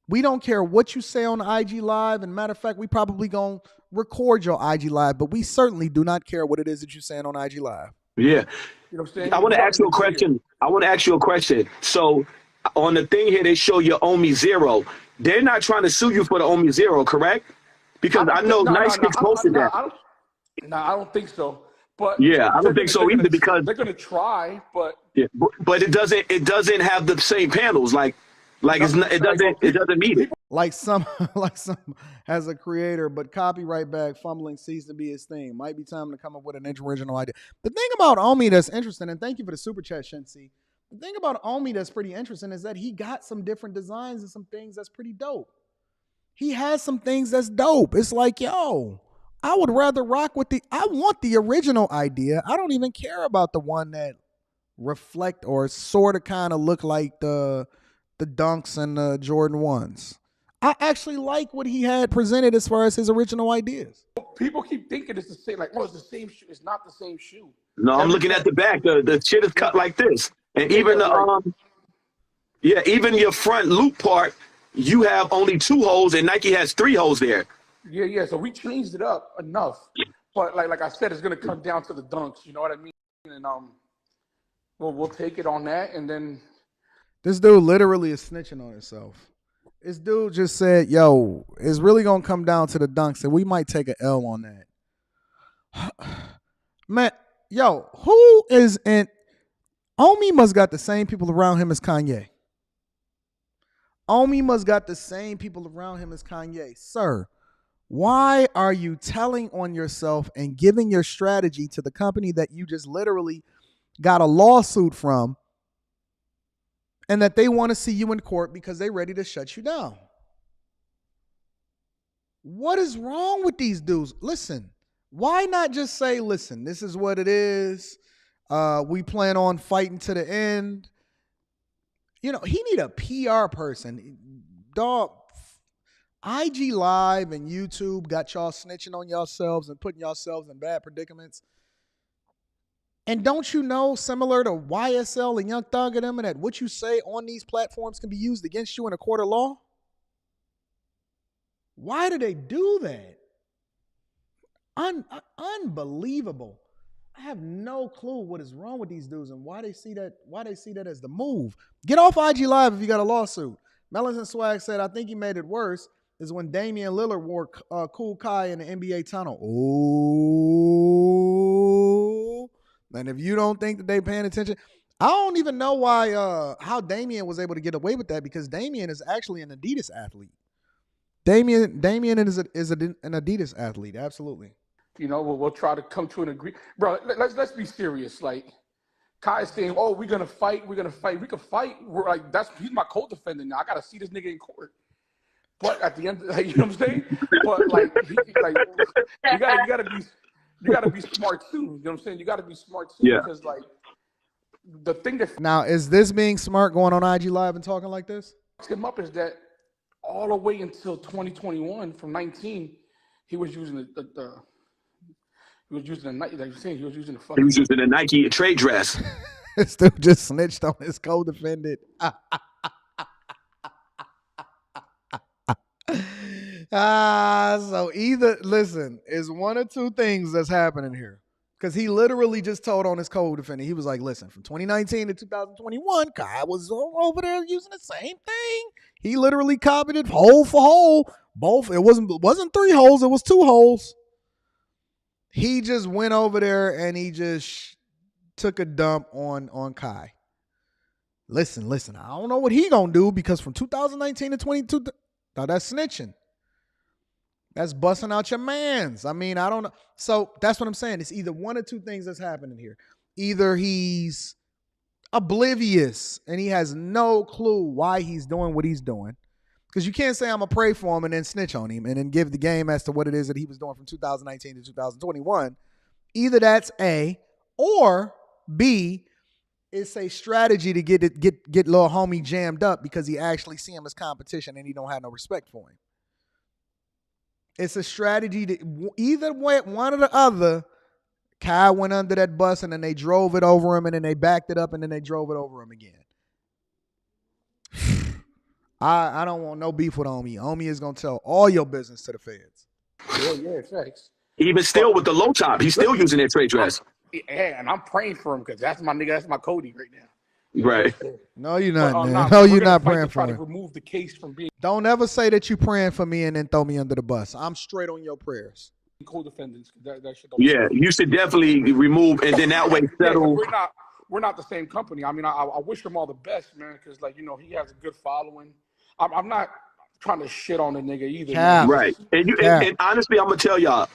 We don't care what you say on IG Live. And matter of fact, we probably gonna record your IG Live, but we certainly do not care what it is that you're saying on IG Live. Yeah. You know what I'm saying? I want to ask you a question. So on the thing here, they show your Omi Zero. They're not trying to sue you for the Omi Zero, correct? Because I know Nice Kicks posted that. I don't think so. But yeah, I don't think so either, because they're gonna try, but yeah, but it doesn't have the same panels. Like it doesn't meet it. Like some as a creator, but copyright bag fumbling seems to be his thing. Might be time to come up with an original idea. The thing about Omi that's interesting, and thank you for the super chat, Shensi. The thing about Omi that's pretty interesting is that he got some different designs and some things that's pretty dope. He has some things that's dope. It's like, yo, I would rather rock with I want the original idea. I don't even care about the one that reflect or sort of kind of look like the Dunks and the Jordan 1s. I actually like what he had presented as far as his original ideas. People keep thinking it's the same, like, oh, it's the same shoe. It's not the same shoe. No, I'm looking at the back. The shit is cut like this. And even even your front loop part, you have only 2 holes and Nike has 3 holes there. Yeah. So we changed it up enough, but like I said, it's gonna come down to the dunks. You know what I mean? And we'll take it on that, and then this dude literally is snitching on himself. This dude just said, "Yo, it's really gonna come down to the dunks, and we might take an L on that." Man, yo, who is in? Omi must got the same people around him as Kanye. Omi must got the same people around him as Kanye, sir. Why are you telling on yourself and giving your strategy to the company that you just literally got a lawsuit from, and that they want to see you in court because they're ready to shut you down? What is wrong with these dudes? Listen, why not just say, listen, this is what it is. We plan on fighting to the end. You know, he need a PR person. Dog, IG Live and YouTube got y'all snitching on yourselves and putting yourselves in bad predicaments. And don't you know, similar to YSL and Young Thug and them, that what you say on these platforms can be used against you in a court of law? Why do they do that? Unbelievable. I have no clue what is wrong with these dudes and why they see that as the move. Get off IG Live if you got a lawsuit. Melons and Swag said, I think he made it worse is when Damian Lillard wore Kool Kiy in the NBA tunnel. Oh. And if you don't think that they paying attention, I don't even know why how Damian was able to get away with that, because Damian is actually an Adidas athlete. Damian is an Adidas athlete, absolutely. You know, we'll try to come to an agreement. Bro, let's be serious. Like, Kai's saying, oh, we're gonna fight. We can fight. We're like, he's my co-defendant now. I gotta see this nigga in court. But at the end, like, you know what I'm saying? But like, you gotta be smart too. You know what I'm saying? You gotta be smart too, because like the thing that now is this being smart, going on IG Live and talking like this? Him up is that all the way until 2021, from 19, he was using the he was using a Nike. Like you're saying, he was using a Nike trade dress. This dude just snitched on his co-defendant. So either, listen, it's one or two things that's happening here. Because he literally just told on his co-defendant. He was like, listen, from 2019 to 2021, Kai was over there using the same thing. He literally copied it hole for hole. Both. It wasn't 3 holes. It was 2 holes. He just went over there and he just took a dump on Kai. Listen. I don't know what he gonna do because from 2019 to 22, now that's snitching. That's busting out your mans. I mean, I don't know. So that's what I'm saying. It's either one or two things that's happening here. Either he's oblivious and he has no clue why he's doing what he's doing. Because you can't say I'm going to pray for him and then snitch on him and then give the game as to what it is that he was doing from 2019 to 2021. Either that's A, or B, it's a strategy to get little homie jammed up because he actually see him as competition and he don't have no respect for him. It's a strategy to either way, one or the other. Kai went under that bus and then they drove it over him and then they backed it up and then they drove it over him again. I don't want no beef with Omi. Omi is going to tell all your business to the feds. Yeah, thanks. Even still with the low top, he's still using that trade dress. Yeah, and I'm praying for him because that's my nigga. That's my Cody right now. Right. No, you're not, man. Nah, no, you're not praying for him. him. Remove the case from being. Don't ever say that you praying for me and then throw me under the bus. I'm straight on your prayers. Co-defendants. That shit don't Yeah, you should definitely remove and then that way settle. Yeah, we're not the same company. I mean, I wish him all the best, man, because he has a good following. I'm not trying to shit on the nigga either. Cap. Right. And honestly, I'm gonna tell y'all,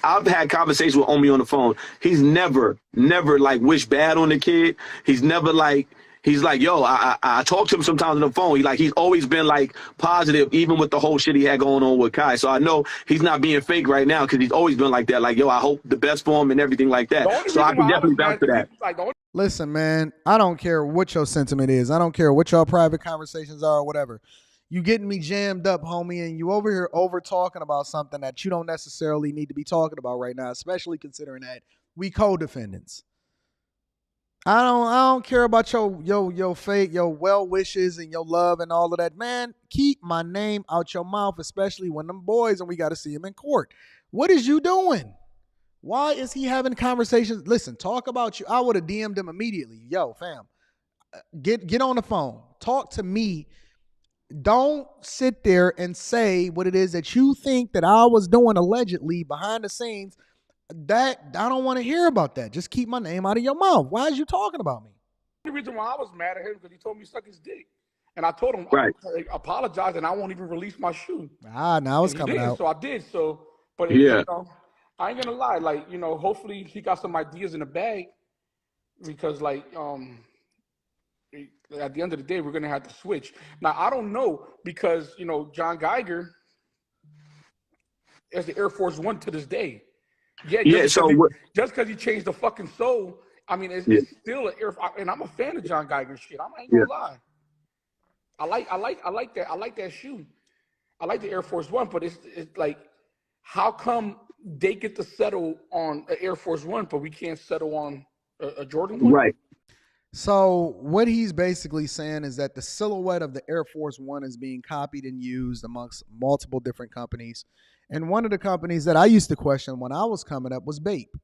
I've had conversations with Omi on the phone. He's never like wished bad on the kid. He's never like, he's like, yo, I talk to him sometimes on the phone. He's always been like positive, even with the whole shit he had going on with Kai. So I know he's not being fake right now because he's always been like that. Like, yo, I hope the best for him and everything like that. So I can definitely vouch for that. Listen, man, I don't care what your sentiment is. I don't care what your private conversations are or whatever. You getting me jammed up, homie, and you over here over talking about something that you don't necessarily need to be talking about right now, especially considering that we co-defendants. I don't care about your fake, your well wishes and your love and all of that. Man, keep my name out your mouth, especially when them boys and we got to see him in court. What is you doing? Why is he having conversations? Listen, talk about you. I would have DM'd him immediately. Yo, fam, get on the phone. Talk to me. Don't sit there and say what it is that you think that I was doing allegedly behind the scenes. That I don't want to hear about that. Just keep my name out of your mouth. Why is you talking about me? The reason why I was mad at him because he told me to suck his dick, and I told him right. I apologize and I won't even release my shoe. Now it's coming out. So I did. But yeah. I ain't gonna lie. Like hopefully he got some ideas in the bag because at the end of the day we're gonna have to switch. Now I don't know because John Geiger is the Air Force One to this day. Just because he changed the fucking soul, I mean, it's still an Air Force. And I'm a fan of John Geiger shit. I ain't gonna lie. I like that. I like that shoe. I like the Air Force One, but it's like, how come they get to settle on an Air Force One, but we can't settle on a Jordan 1? Right. So what he's basically saying is that the silhouette of the Air Force One is being copied and used amongst multiple different companies. And one of the companies that I used to question when I was coming up was Bape,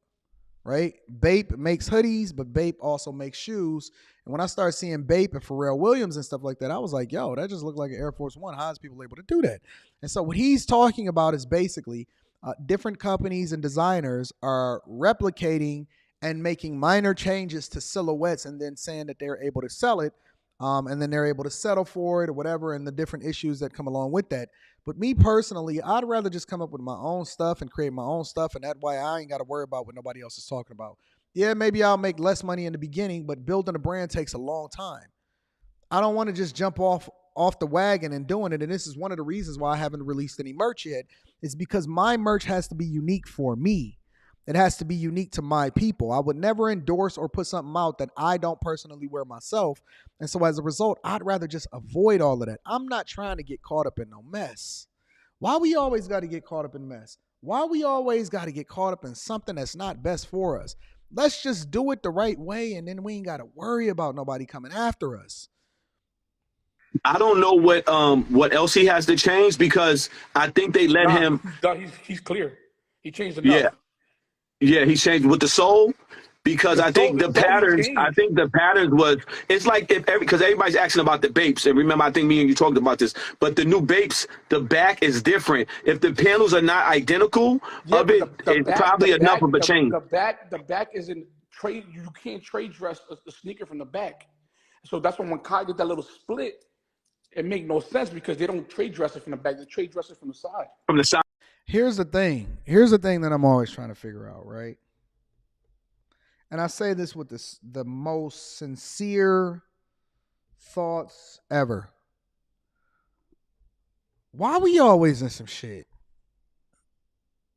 right? Bape makes hoodies, but Bape also makes shoes. And when I started seeing Bape and Pharrell Williams and stuff like that, I was like, yo, that just looked like an Air Force One. How is people able to do that? And so what he's talking about is basically different companies and designers are replicating and making minor changes to silhouettes and then saying that they're able to sell it. And then they're able to settle for it or whatever, and the different issues that come along with that. But me personally, I'd rather just come up with my own stuff and create my own stuff, and that way I ain't got to worry about what nobody else is talking about. Yeah, maybe I'll make less money in the beginning, but building a brand takes a long time. I don't want to just jump off the wagon and doing it, and this is one of the reasons why I haven't released any merch yet, is because my merch has to be unique for me. It has to be unique to my people. I would never endorse or put something out that I don't personally wear myself. And so as a result, I'd rather just avoid all of that. I'm not trying to get caught up in no mess. Why we always got to get caught up in mess? Why we always got to get caught up in something that's not best for us? Let's just do it the right way, and then we ain't got to worry about nobody coming after us. I don't know what else he has to change because I think they let him. He's clear. He changed enough. Yeah. Yeah, he changed with the soul. Because I think the patterns, was, it's like if because everybody's asking about the Bapes, and remember, I think me and you talked about this, but the new Bapes, the back is different. If the panels are not identical, it's probably enough of a change. The back isn't trade. You can't trade dress the sneaker from the back, so that's when Kai did that little split, it made no sense because they don't trade dress it from the back; they trade dress it from the side. From the side. Here's the thing. Here's the thing that I'm always trying to figure out, right? And I say this with the most sincere thoughts ever. Why we always in some shit?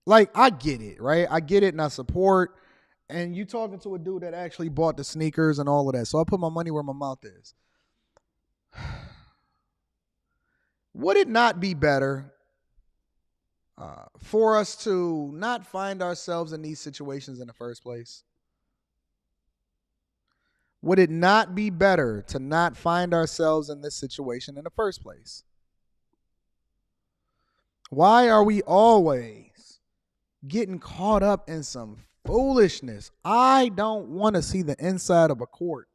Like, I get it, right? I get it and I support. And you talking to a dude that actually bought the sneakers and all of that. So I put my money where my mouth is. Would it not be better for us to not find ourselves in these situations in the first place? Would it not be better to not find ourselves in this situation in the first place? Why are we always getting caught up in some foolishness? I don't want to see the inside of a court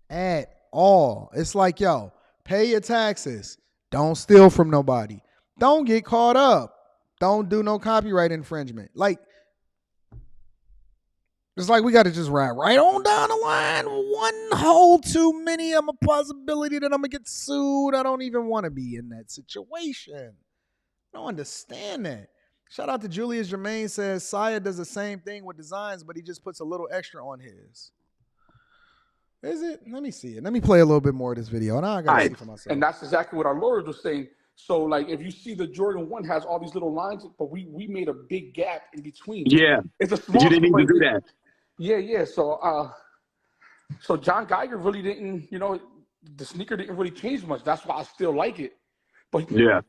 at all. It's like, yo, pay your taxes. Don't steal from nobody. Don't get caught up. Don't do no copyright infringement. Like, it's like we got to just ride right on down the line. One hole too many. I'm a possibility that I'm going to get sued. I don't even want to be in that situation. I don't understand that. Shout out to Julius Jermaine says, Saya does the same thing with designs, but he just puts a little extra on his. Is it? Let me see it. Let me play a little bit more of this video. Now I got to see for myself. And that's exactly what our lawyers were saying. So, like, if you see the Jordan 1 has all these little lines, but we made a big gap in between. Yeah. It's a small. You didn't even do that. Yeah. So John Geiger really didn't, the sneaker didn't really change much. That's why I still like it. But yeah.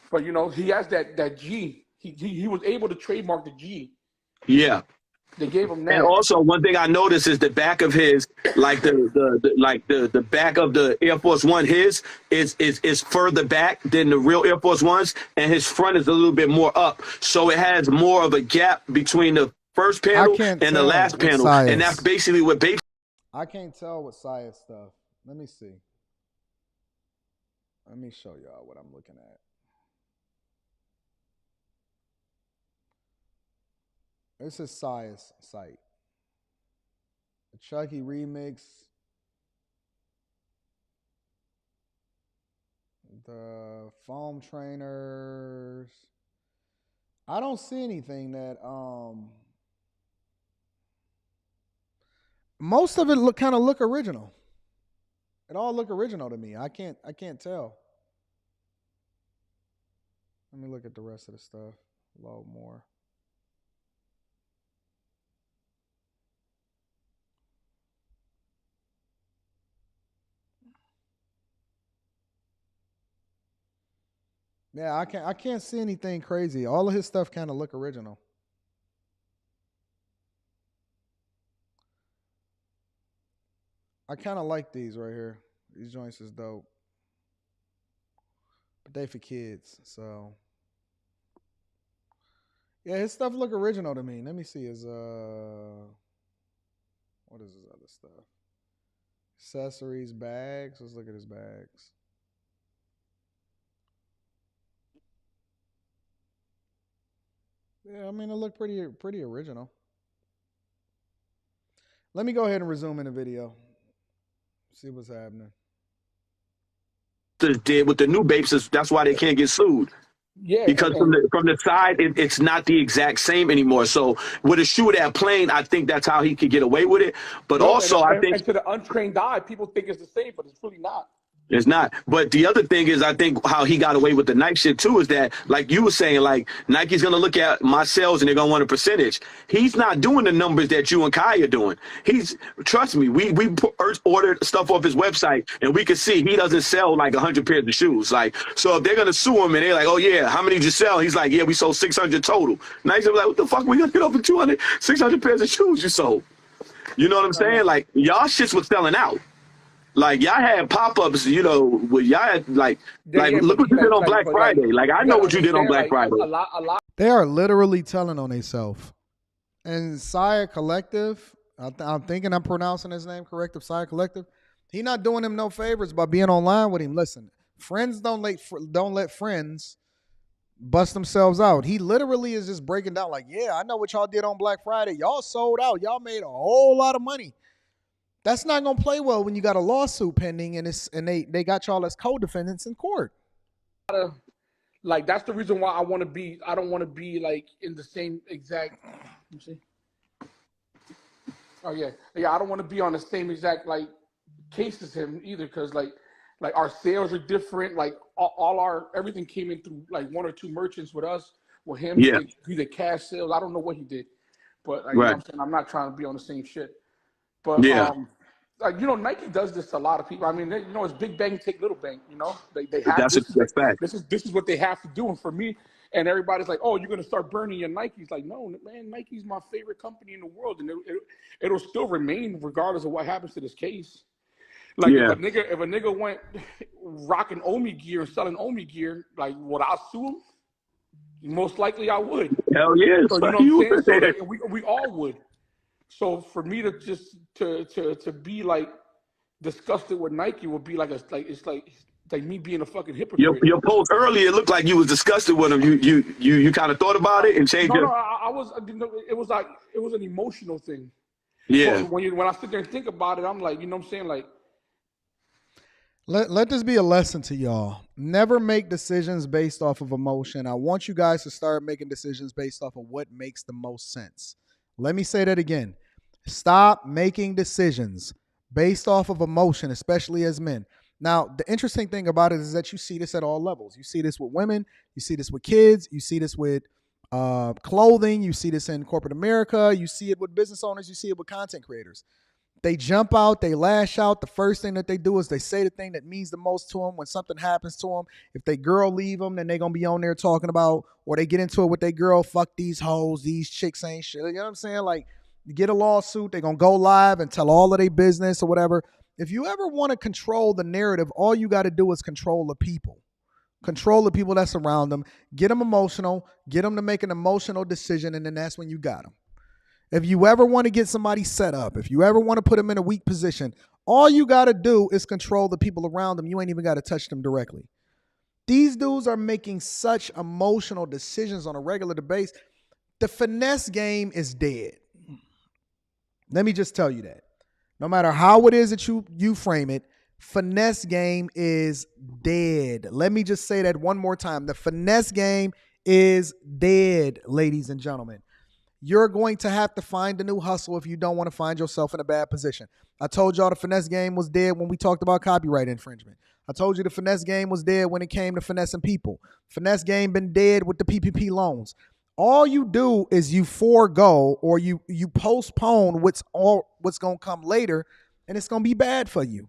But he has that G. He was able to trademark the G. Yeah. They gave him that. And also, one thing I noticed is the back of his, like the back of the Air Force One, his is further back than the real Air Force Ones, and his front is a little bit more up, so it has more of a gap between the first panel and the last panel, and that's basically what Bape. I can't tell with Sias stuff. Let me see. Let me show y'all what I'm looking at. This is Sias site. The Chucky remix. The foam trainers. I don't see anything that most of it kind of look original. It all look original to me. I can't tell. Let me look at the rest of the stuff a little more. Yeah, I can't see anything crazy. All of his stuff kind of look original. I kind of like these right here. These joints is dope. But they for kids, so. Yeah, his stuff look original to me. Let me see his, what is his other stuff? Accessories, bags. Let's look at his bags. Yeah, I mean, it looked pretty original. Let me go ahead and resume in the video. See what's happening. Did with the new Bapes, that's why they can't get sued. Yeah, because from the side, it's not the exact same anymore. So with a shoe that plain, I think that's how he could get away with it. But also, I think to the untrained eye, people think it's the same, but it's really not. It's not. But the other thing is, I think how he got away with the Nike shit too is that, like you were saying, like Nike's going to look at my sales and they're going to want a percentage. He's not doing the numbers that you and Kai are doing. Trust me, we ordered stuff off his website and we could see he doesn't sell like 100 pairs of shoes. Like, so if they're going to sue him and they're like, oh yeah, how many did you sell? He's like, yeah, we sold 600 total. Nike's like, what the fuck? We going to get over 600 pairs of shoes you sold. You know what I'm saying? Like, y'all shits was selling out. Like, y'all had pop-ups, where y'all had, look what you did on Black Friday. Like, I know what you did on Black Friday. A lot. They are literally telling on themselves. And Saya Collective, I'm thinking I'm pronouncing his name correct, of Saya Collective. He not doing him no favors by being online with him. Listen, friends don't let friends bust themselves out. He literally is just breaking down like, yeah, I know what y'all did on Black Friday. Y'all sold out. Y'all made a whole lot of money. That's not gonna play well when you got a lawsuit pending and they got y'all as co-defendants in court. Like that's the reason why I don't want to be like in the same exact. Let me see. Oh yeah, I don't want to be on the same exact like case as him either, because like our sales are different. Like all our everything came in through like one or two merchants with us. With him, Yeah. he did cash sales. I don't know what he did, but you know Right. what I'm saying, I'm not trying to be on the same shit. But Yeah. like Nike does this to a lot of people. I mean, it's big bang take little bang. They have That's fact. this is what they have to do. And for me, and everybody's like, oh, you're gonna start burning your Nikes. Like, no, man, Nike's my favorite company in the world, and it'll still remain regardless of what happens to this case. Like Yeah. if a nigga went rocking Omi gear and selling Omi gear, like would I sue him? Most likely I would. Hell yeah. So you know what I'm saying? So we all would. So for me to just to be like disgusted with Nike would be like it's like me being a fucking hypocrite. Your post earlier, it looked like you was disgusted with him. You kind of thought about it and changed No, it. I was. It was like it was an emotional thing. Yeah. So when I sit there and think about it, I'm like, you know what I'm saying? Like, Let this be a lesson to y'all. Never make decisions based off of emotion. I want you guys to start making decisions based off of what makes the most sense. Let me say that again. Stop making decisions based off of emotion, especially as men. Now, the interesting thing about it is that you see this at all levels. You see this with women, you see this with kids, you see this with clothing, you see this in corporate America, you see it with business owners, you see it with content creators. They jump out, they lash out. The first thing that they do is they say the thing that means the most to them when something happens to them. If they girl leave them, then they're going to be on there talking about, or they get into it with their girl, fuck these hoes, these chicks ain't shit. You know what I'm saying? Like, you get a lawsuit, they're going to go live and tell all of their business or whatever. If you ever want to control the narrative, all you got to do is control the people. Control the people that surround them. Get them emotional. Get them to make an emotional decision, and then that's when you got them. If you ever want to get somebody set up, if you ever want to put them in a weak position, all you got to do is control the people around them. You ain't even got to touch them directly. These dudes are making such emotional decisions on a regular basis. The finesse game is dead. Let me just tell you that. No matter how it is that you frame it, finesse game is dead. Let me just say that one more time. The finesse game is dead, ladies and gentlemen. You're going to have to find a new hustle if you don't want to find yourself in a bad position. I told y'all the finesse game was dead when we talked about copyright infringement. I told you the finesse game was dead when it came to finessing people. Finesse game been dead with the PPP loans. All you do is you forego or you postpone what's going to come later, and it's going to be bad for you.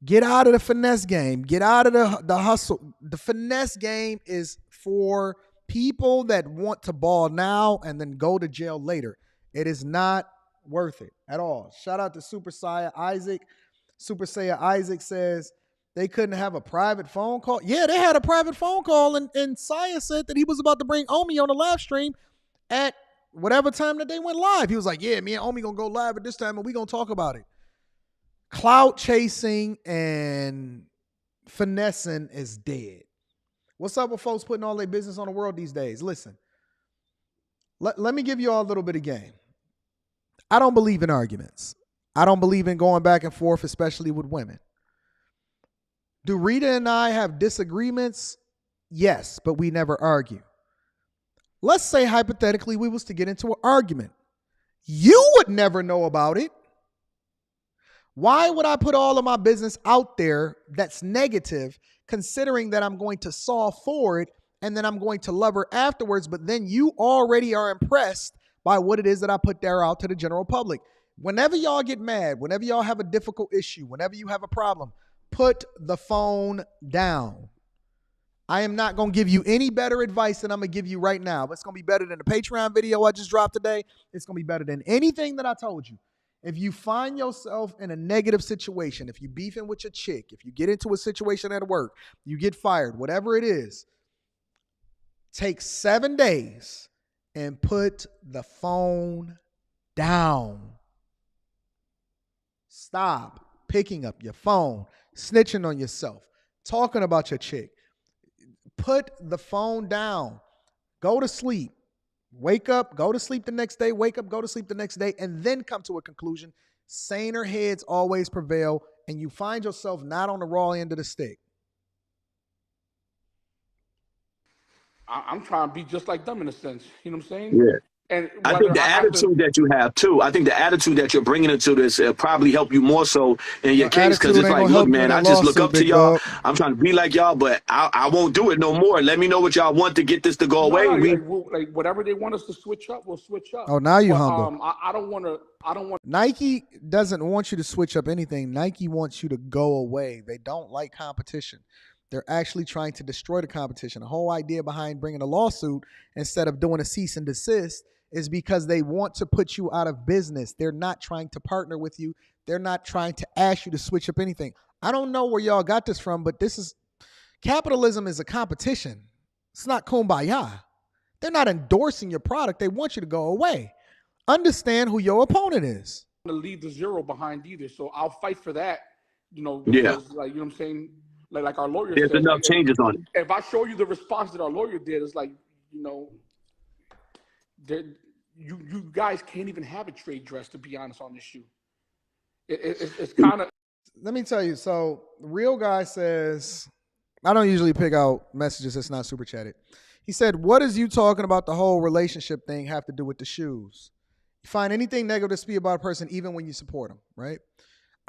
Get out of the finesse game. Get out of the hustle. The finesse game is for people that want to ball now and then go to jail later. It is not worth it at all. Shout out to Super Saiyan Isaac. Super Saiyan Isaac says they couldn't have a private phone call. Yeah, they had a private phone call, and Saya said that he was about to bring Omi on the live stream at whatever time that they went live. He was like, yeah, me and Omi gonna go live at this time and we gonna talk about it. Clout chasing and finessing is dead. What's up with folks putting all their business on the world these days? Listen, let me give you all a little bit of game. I don't believe in arguments. I don't believe in going back and forth, especially with women. Do Rita and I have disagreements? Yes, but we never argue. Let's say hypothetically we was to get into an argument. You would never know about it. Why would I put all of my business out there that's negative, considering that I'm going to solve for it and then I'm going to love her afterwards, but then you already are impressed by what it is that I put there out to the general public? Whenever y'all get mad, whenever y'all have a difficult issue, whenever you have a problem, put the phone down. I am not going to give you any better advice than I'm going to give you right now. It's going to be better than the Patreon video I just dropped today. It's going to be better than anything that I told you. If you find yourself in a negative situation, if you're beefing with your chick, if you get into a situation at work, you get fired, whatever it is, take 7 days and put the phone down. Stop picking up your phone, snitching on yourself, talking about your chick. Put the phone down. Go to sleep. Wake up, go to sleep the next day, wake up, go to sleep the next day, and then come to a conclusion. Saner heads always prevail, and you find yourself not on the raw end of the stick. I'm trying to be just like them in a sense. You know what I'm saying? Yeah. And I think the attitude that you have too. I think the attitude that you're bringing into this probably help you more so in your case, because it's like, look, man, I just look up to y'all. I'm trying to be like y'all, but I won't do it no more. Let me know what y'all want to get this to go away. Like whatever they want us to switch up, we'll switch up. Oh, now you humble. I don't want to. Nike doesn't want you to switch up anything. Nike wants you to go away. They don't like competition. They're actually trying to destroy the competition. The whole idea behind bringing a lawsuit instead of doing a cease and desist is because they want to put you out of business. They're not trying to partner with you. They're not trying to ask you to switch up anything. I don't know where y'all got this from, but capitalism is a competition. It's not kumbaya. They're not endorsing your product. They want you to go away. Understand who your opponent is. To leave the zero behind either. So I'll fight for that, because, like, you know what I'm saying? Like our lawyer There's said, enough changes on it. If I show you the response that our lawyer did, it's like, you guys can't even have a trade dress, to be honest, on this shoe. It's kind of. Let me tell you. So, Real Guy says, I don't usually pick out messages that's not super chatted. He said, what is you talking about the whole relationship thing have to do with the shoes? You find anything negative to speak about a person even when you support them, right?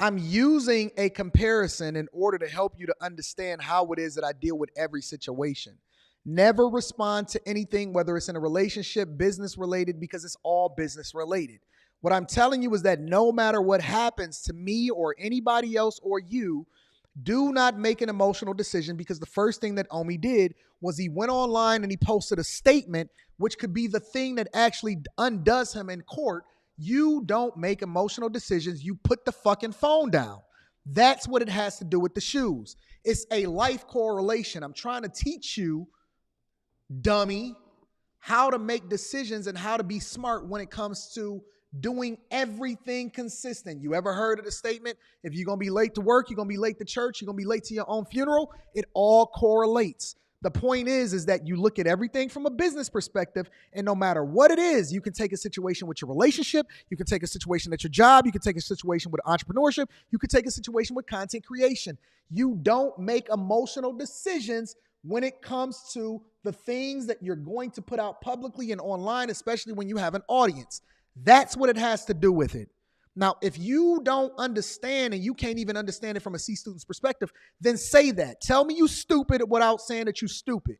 I'm using a comparison in order to help you to understand how it is that I deal with every situation. Never respond to anything, whether it's in a relationship, business related, because it's all business related. What I'm telling you is that no matter what happens to me or anybody else or you, do not make an emotional decision, because the first thing that Omi did was he went online and he posted a statement, which could be the thing that actually undoes him in court. You don't make emotional decisions. You put the fucking phone down. That's what it has to do with the shoes. It's a life correlation. I'm trying to teach you, dummy, how to make decisions and how to be smart when it comes to doing everything consistent. You ever heard of the statement, if you're going to be late to work, you're going to be late to church, you're going to be late to your own funeral? It all correlates. The point is that you look at everything from a business perspective, and no matter what it is, you can take a situation with your relationship, you can take a situation at your job, you can take a situation with entrepreneurship, you can take a situation with content creation. You don't make emotional decisions when it comes to the things that you're going to put out publicly and online, especially when you have an audience. That's what it has to do with it. Now, if you don't understand and you can't even understand it from a C student's perspective, then say that. Tell me you stupid without saying that you stupid.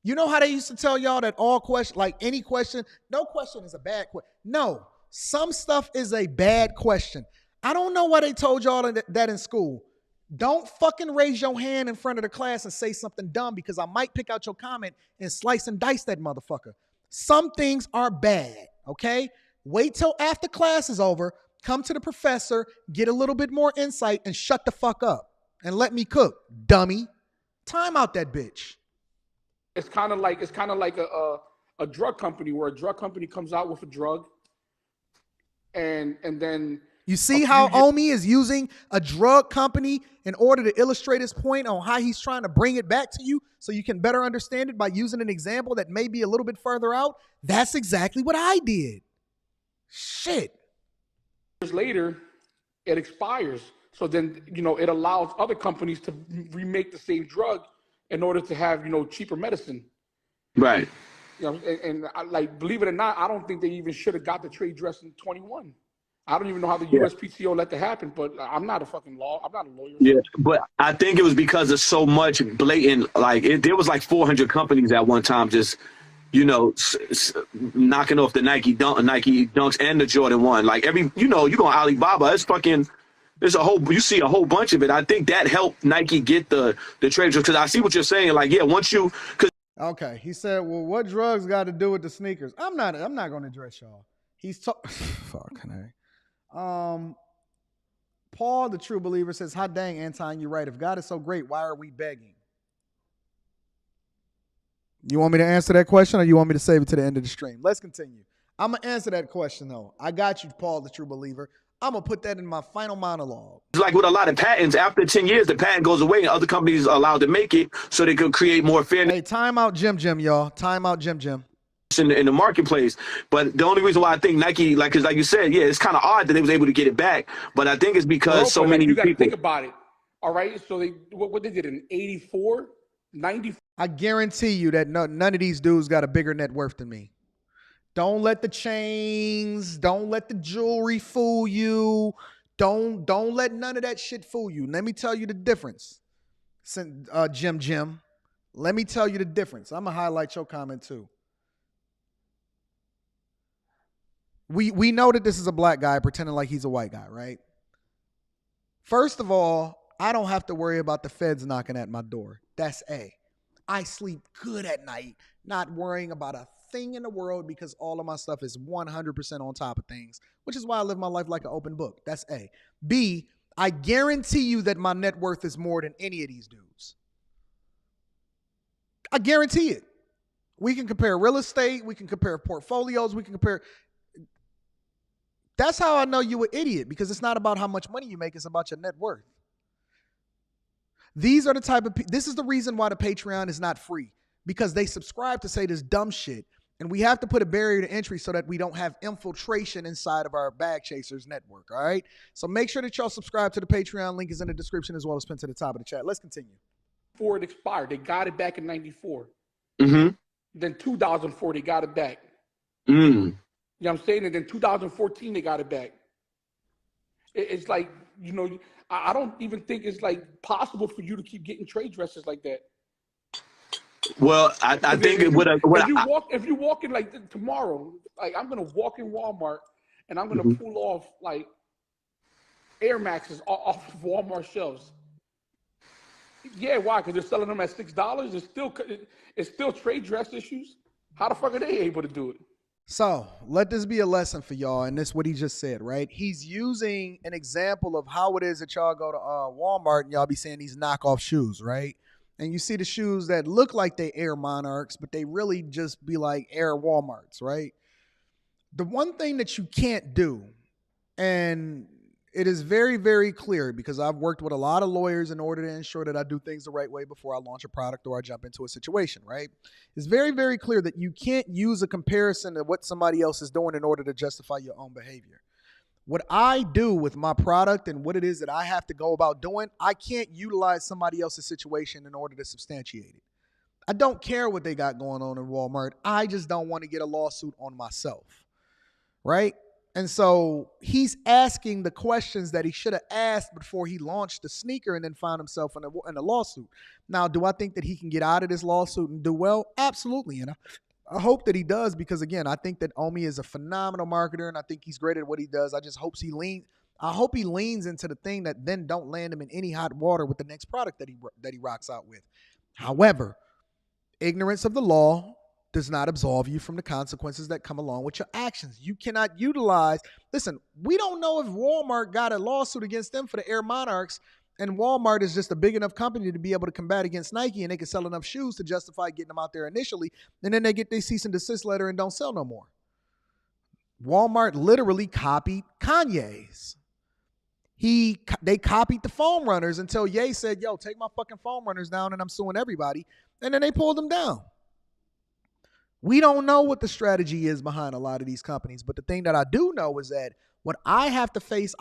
You know how they used to tell y'all that all question, like any question, no question is a bad question. No, some stuff is a bad question. I don't know why they told y'all that in school. Don't fucking raise your hand in front of the class and say something dumb, because I might pick out your comment and slice and dice that motherfucker. Some things are bad, okay? Wait till after class is over, come to the professor, get a little bit more insight, and shut the fuck up and let me cook, dummy. Time out that bitch. It's kind of like a drug company, where a drug company comes out with a drug, and then you see how Omi is using a drug company in order to illustrate his point on how he's trying to bring it back to you so you can better understand it by using an example that may be a little bit further out. That's exactly what I did. Shit. Years later, it expires. So then, it allows other companies to remake the same drug in order to have, cheaper medicine. Right. And like, believe it or not, I don't think they even should have got the trade dress in 21. I don't even know how the USPTO let that happen, but I'm not a lawyer. Yeah, but I think it was because of so much blatant, there was like 400 companies at one time just, knocking off the Nike Dunks and the Jordan 1. Like you go on Alibaba, you see a whole bunch of it. I think that helped Nike get the trade dress, because I see what you're saying. Okay, he said, well, what drugs got to do with the sneakers? I'm not going to address y'all. He's fucking A. Paul, the true believer, says, hot dang, Anton, you're right. If God is so great, why are we begging? You want me to answer that question or you want me to save it to the end of the stream? Let's continue. I'm going to answer that question, though. I got you, Paul, the true believer. I'm going to put that in my final monologue. It's like with a lot of patents, after 10 years, the patent goes away and other companies are allowed to make it so they could create more fairness. Hey, time out, Jim, y'all. Time out, Jim. In the marketplace. But the only reason why I think Nike, because like you said, yeah, it's kind of odd that they was able to get it back. But I think it's because so many you got to people. think about it. All right, so what they did in 84, 94. I guarantee you that none of these dudes got a bigger net worth than me. Don't let the chains, don't let the jewelry fool you. Don't let none of that shit fool you. Let me tell you the difference. Jim. Let me tell you the difference. I'm going to highlight your comment too. We know that this is a black guy pretending like he's a white guy, right? First of all, I don't have to worry about the feds knocking at my door. That's A. I sleep good at night, not worrying about a thing in the world because all of my stuff is 100% on top of things, which is why I live my life like an open book. That's A. B, I guarantee you that my net worth is more than any of these dudes. I guarantee it. We can compare real estate. We can compare portfolios. We can compare. That's how I know you an idiot, because it's not about how much money you make. It's about your net worth. These are the type of, this is the reason why the Patreon is not free, because they subscribe to say this dumb shit. And we have to put a barrier to entry so that we don't have infiltration inside of our bag chasers network. All right. So make sure that y'all subscribe to the Patreon. Link is in the description as well as pinned to the top of the chat. Let's continue. Before it expired, they got it back in 94. Mm-hmm. Then 2004, they got it back. You know what I'm saying? And then 2014, they got it back. It's like, you know, I don't even think it's like possible for you to keep getting trade dresses like that. Well, I think if you walk in like tomorrow, like I'm gonna walk in Walmart and I'm gonna pull off like Air Maxes off of Walmart shelves. Yeah, why? Because they're selling them at $6. It's still trade dress issues. How the fuck are they able to do it? So let this be a lesson for y'all, and this is what he just said, right? He's using an example of how it is that y'all go to Walmart and y'all be seeing these knockoff shoes, right? And you see the shoes that look like they Air Monarchs, but they really just be like Air Walmarts, right? The one thing that you can't do, and it is very, very clear because I've worked with a lot of lawyers in order to ensure that I do things the right way before I launch a product or I jump into a situation, right? It's very, very clear that you can't use a comparison to what somebody else is doing in order to justify your own behavior. What I do with my product and what it is that I have to go about doing, I can't utilize somebody else's situation in order to substantiate it. I don't care what they got going on in Walmart. I just don't want to get a lawsuit on myself, right? And so he's asking the questions that he should have asked before he launched the sneaker and then found himself in a lawsuit. Now, do I think that he can get out of this lawsuit and do well? Absolutely. And I hope that he does, because, again, I think that Omi is a phenomenal marketer and I think he's great at what he does. I just hope he leans into the thing that then don't land him in any hot water with the next product that he rocks out with. However, ignorance of the law does not absolve you from the consequences that come along with your actions. You cannot utilize, listen, we don't know if Walmart got a lawsuit against them for the Air Monarchs, and Walmart is just a big enough company to be able to combat against Nike, and they can sell enough shoes to justify getting them out there initially, and then they get their cease and desist letter and don't sell no more. Walmart literally copied Kanye's. They copied the foam runners until Ye said, yo, take my fucking foam runners down and I'm suing everybody, and then they pulled them down. We don't know what the strategy is behind a lot of these companies, but the thing that I do know is that what I have to face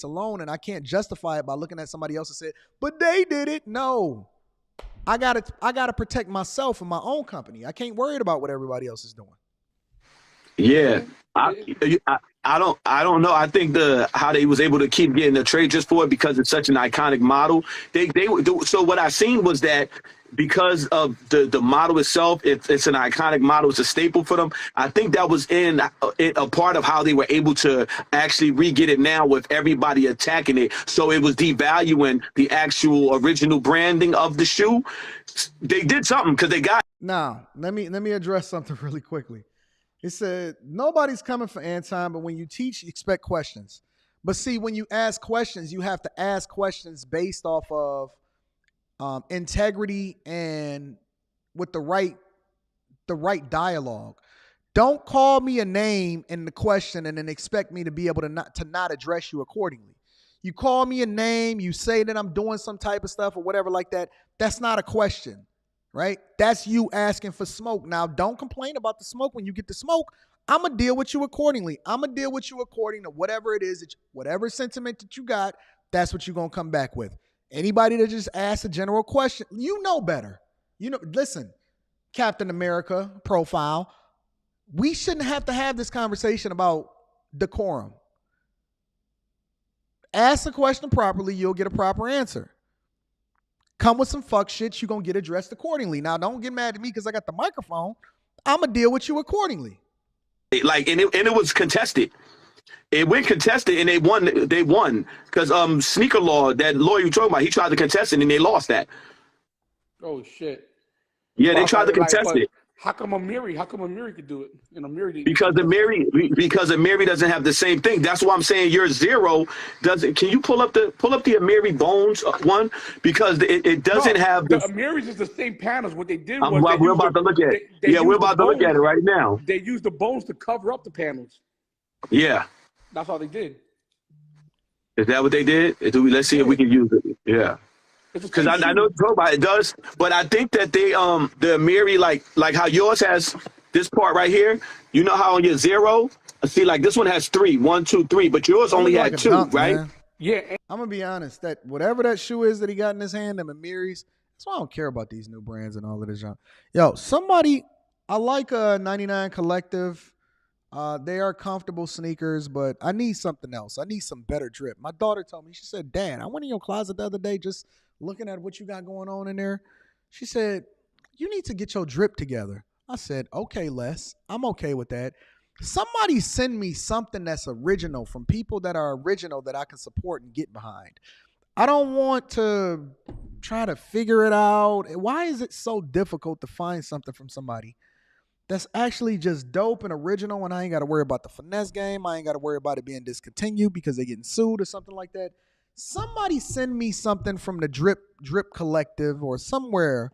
alone, and I can't justify it by looking at somebody else and say, but they did it. No, I gotta protect myself and my own company. I can't worry about what everybody else is doing. Yeah, I don't know. I think how they was able to keep getting the trade just for it because it's such an iconic model. So what I seen was that because of the model itself, it's an iconic model. It's a staple for them. I think that was in a part of how they were able to actually re-get it now with everybody attacking it. So it was devaluing the actual original branding of the shoe. They did something because they got. Now, let me address something really quickly. It said, nobody's coming for Anton, but when you teach, you expect questions. But see, when you ask questions, you have to ask questions based off of integrity and with the right the right dialogue. Don't call me a name in the question and then expect me to be able to not address you accordingly. You call me a name, you say that I'm doing some type of stuff or whatever like that. That's not a question, right? That's you asking for smoke. Now, don't complain about the smoke when you get the smoke. I'm going to deal with you accordingly. I'm going to deal with you according to whatever it is, whatever sentiment that you got, that's what you're going to come back with. Anybody that just asks a general question, you know better. You know, listen, Captain America profile, we shouldn't have to have this conversation about decorum. Ask the question properly, you'll get a proper answer. Come with some fuck shit, you're going to get addressed accordingly. Now, don't get mad at me because I got the microphone. I'm going to deal with you accordingly. Like, and it was contested. It went contested, and they won. They won because Sneaker Law, that lawyer you talking about, he tried to contest it, and they lost that. Oh shit! Yeah, they tried to contest it. How come Amiri could do it? And Amiri didn't. Because Amiri doesn't have the same thing. That's why I'm saying your zero doesn't. Can you pull up the Amiri Bones one? Because it doesn't have the Amiri's is the same panels. What they did was we're about to look at it. Yeah, we're about to look at it right now. They used the bones to cover up the panels. Yeah. That's all they did. Is that what they did? Let's see if we can use it. Yeah. Because I know it does, but I think that they the Amiri like how yours has this part right here. You know how on your zero, see, like this one has 3, 1, 2, 3, but yours only had 2, right? Man. Yeah. I'm gonna be honest, that whatever that shoe is that he got in his hand, them Amiris, that's why I don't care about these new brands and all of this junk. Yo, I like a 99 Collective. They are comfortable sneakers, but I need something else. I need some better drip. My daughter told me, she said, Dad, I went in your closet the other day just looking at what you got going on in there. She said, you need to get your drip together. I said, okay, Les, I'm okay with that. Somebody send me something that's original from people that are original that I can support and get behind. I don't want to try to figure it out. Why is it so difficult to find something from somebody that's actually just dope and original, and I ain't got to worry about the finesse game? I ain't got to worry about it being discontinued because they're getting sued or something like that. Somebody send me something from the Drip Collective or somewhere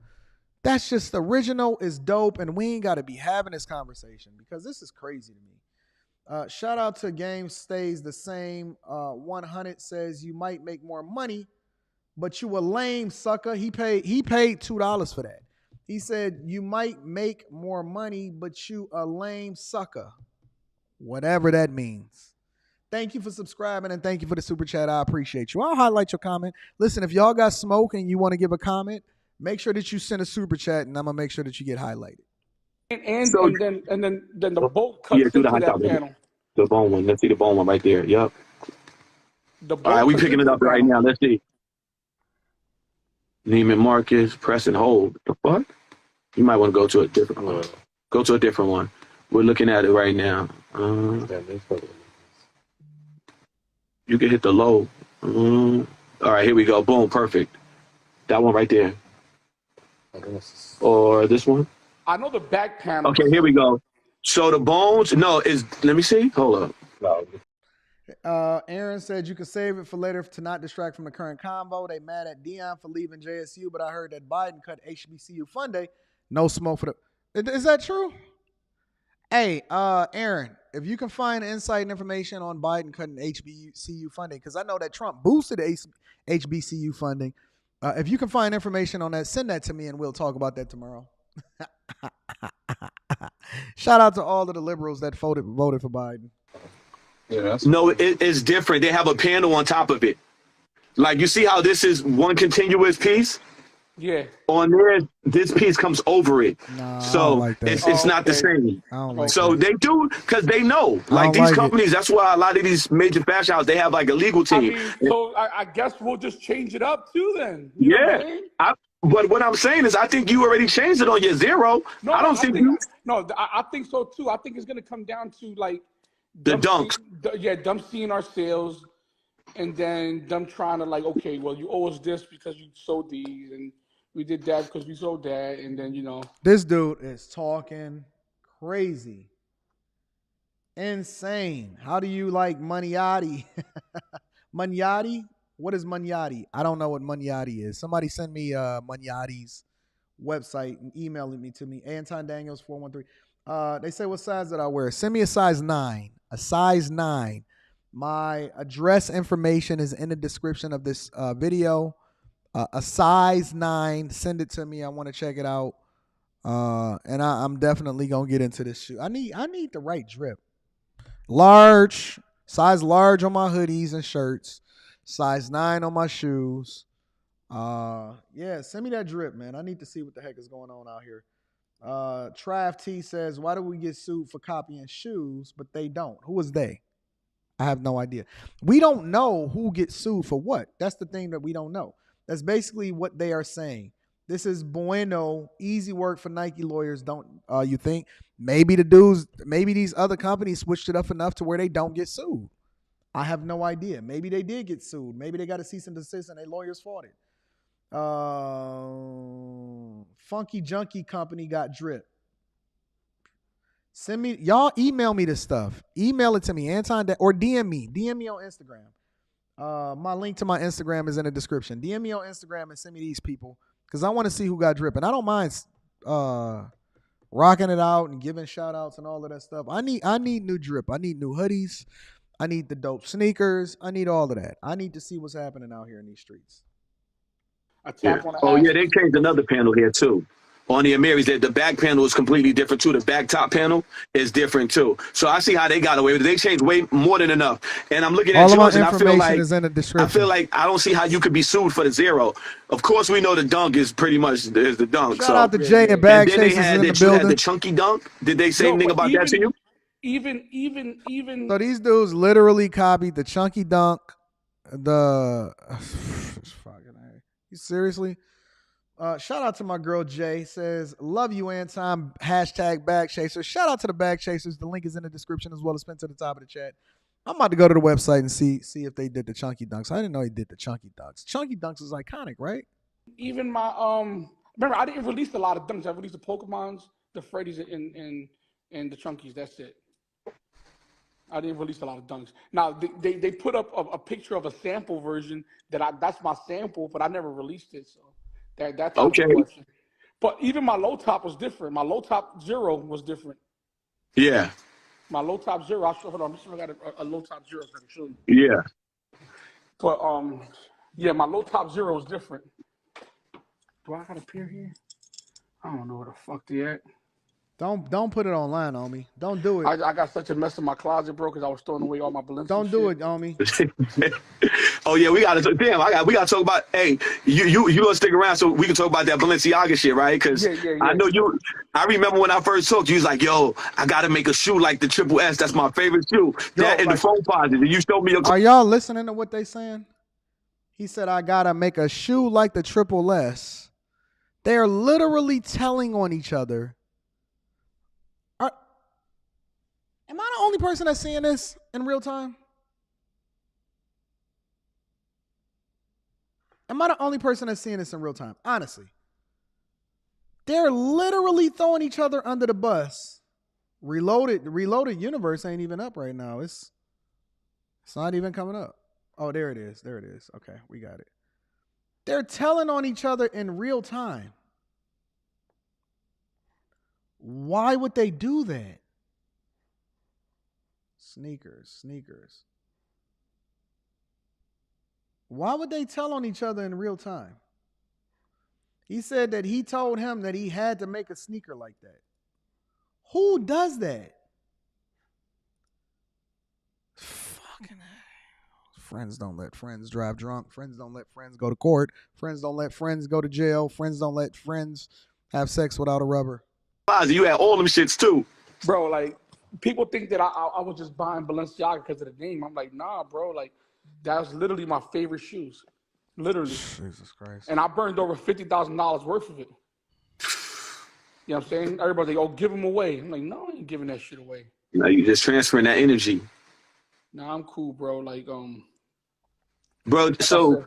that's just original, is dope, and we ain't got to be having this conversation because this is crazy to me. Shout out to Game Stays the Same. 100 says you might make more money, but you a lame sucker. He paid $2 for that. He said, you might make more money, but you a lame sucker. Whatever that means. Thank you for subscribing and thank you for the super chat. I appreciate you. I'll highlight your comment. Listen, if y'all got smoke and you want to give a comment, make sure that you send a super chat and I'm going to make sure that you get highlighted. And then the bolt cuts into that panel. The bone one. Let's see the bone one right there. Yep. All right, we picking it up right now. Let's see. Neiman Marcus, press and hold. The fuck? You might want to go to a different one. Go to a different one. We're looking at it right now. You can hit the low. All right, here we go. Boom, perfect. That one right there. Or this one? I know the back panel. Okay, here we go. So the bones, let me see. Hold up. Aaron said you could save it for later to not distract from the current convo. They mad at Dion for leaving JSU, but I heard that Biden cut HBCU funding. No smoke for the... Is that true? Hey, Aaron, if you can find insight information on Biden cutting HBCU funding, because I know that Trump boosted HBCU funding. If you can find information on that, send that to me and we'll talk about that tomorrow. Shout out to all of the liberals that voted for Biden. Yeah, no, it's different. They have a panel on top of it. Like, you see how this is one continuous piece? Yeah. On there, this piece comes over it. No, so like it's not the same. So they do, because they know. Like these companies, that's why a lot of these major fashion houses, they have like a legal team. So I guess we'll just change it up too then. But what I'm saying is I think you already changed it on your zero. I don't think you. No, I think so too. I think it's going to come down to like the dunks. Them seeing our sales and then them trying to like, okay, well, you owe us this because you sold these and we did that because we sold that, and then, This dude is talking crazy. Insane. How do you like Maniati? Maniati? What is Maniati? I don't know what Maniati is. Somebody send me Maniati's website and emailing me to me. Anton Daniels 413. They say what size did I wear? Send me a size 9. A size 9. My address information is in the description of this video. A size 9. Send it to me. I want to check it out. And I'm definitely gonna get into this shoe. I need the right drip. Large, size large on my hoodies and shirts. Size 9 on my shoes. Yeah, send me that drip, man. I need to see what the heck is going on out here. Trav T says, why do we get sued for copying shoes, but they don't? Who is they? I have no idea. We don't know who gets sued for what. That's the thing that we don't know. That's basically what they are saying. This is bueno, easy work for Nike lawyers. Don't you think? Maybe these other companies switched it up enough to where they don't get sued. I have no idea. Maybe they did get sued. Maybe they got a cease and desist and their lawyers fought it. Funky Junkie Company got drip. Send me, y'all email me this stuff. Email it to me, Anton, or DM me. DM me on Instagram. My link to my Instagram is in the description. DM me on Instagram and send me these people because I want to see who got drip. And I don't mind rocking it out and giving shout outs and all of that stuff. I need new drip. I need new hoodies. I need the dope sneakers. I need all of that. I need to see what's happening out here in these streets. Yeah. Oh, yeah, they changed another panel here, too. On the Amaris, the back panel is completely different, too. The back top panel is different, too. So I see how they got away with it. They changed way more than enough. And I'm looking at yours, and I feel like I don't see how you could be sued for the zero. Of course, we know the dunk is pretty much is the dunk. Shout out to Jay and Bag Chasers in the building. Had the chunky dunk. Did they say anything about that to you? Even. So these dudes literally copied the chunky dunk. Seriously? Shout out to my girl Jay. Says, love you, Anton. Hashtag Bag Chasers. Shout out to the Bag Chasers. The link is in the description as well as pinned to the top of the chat. I'm about to go to the website and see if they did the chunky dunks. I didn't know he did the chunky dunks. Chunky dunks is iconic, right? Even my remember I didn't release a lot of dunks. I released the Pokemons, the Freddies, and the Chunkies. That's it. I didn't release a lot of dunks. Now they put up a picture of a sample version that's my sample, but I never released it. So that's okay. Question. But even my low top was different. My low top zero was different. Yeah. My low top zero. Hold on. I'm sure I got a low top zero so I can show you. Yeah. But yeah, my low top zero was different. Do I got a pair here? I don't know where the fuck they at. Don't put it online, homie. Don't do it. I got such a mess in my closet, bro, because I was throwing away all my Balenciaga. Don't do it, homie. Oh yeah, we gotta talk about. Hey, you gonna stick around so we can talk about that Balenciaga shit, right? Because I know you. I remember when I first talked, you was like, "Yo, I gotta make a shoe like the Triple S. That's my favorite shoe." That and the phone positive. You showed me. Are y'all listening to what they saying? He said, "I gotta make a shoe like the Triple S." They are literally telling on each other. Am I the only person that's seeing this in real time? Am I the only person that's seeing this in real time? Honestly. They're literally throwing each other under the bus. The Reloaded universe ain't even up right now. It's not even coming up. Oh, there it is. There it is. Okay, we got it. They're telling on each other in real time. Why would they do that? Sneakers. Why would they tell on each other in real time? He said that he told him that he had to make a sneaker like that. Who does that? Fucking friends don't let friends drive drunk. Friends don't let friends go to court. Friends don't let friends go to jail. Friends don't let friends have sex without a rubber. You had all them shits too. Bro, like, people think that I was just buying Balenciaga because of the name. I'm like, nah, bro. Like, that was literally my favorite shoes. Literally. Jesus Christ. And I burned over $50,000 worth of it. You know what I'm saying? Everybody's like, oh, give them away. I'm like, no, I ain't giving that shit away. No, you just transferring that energy. Nah, I'm cool, bro. Like, Bro, so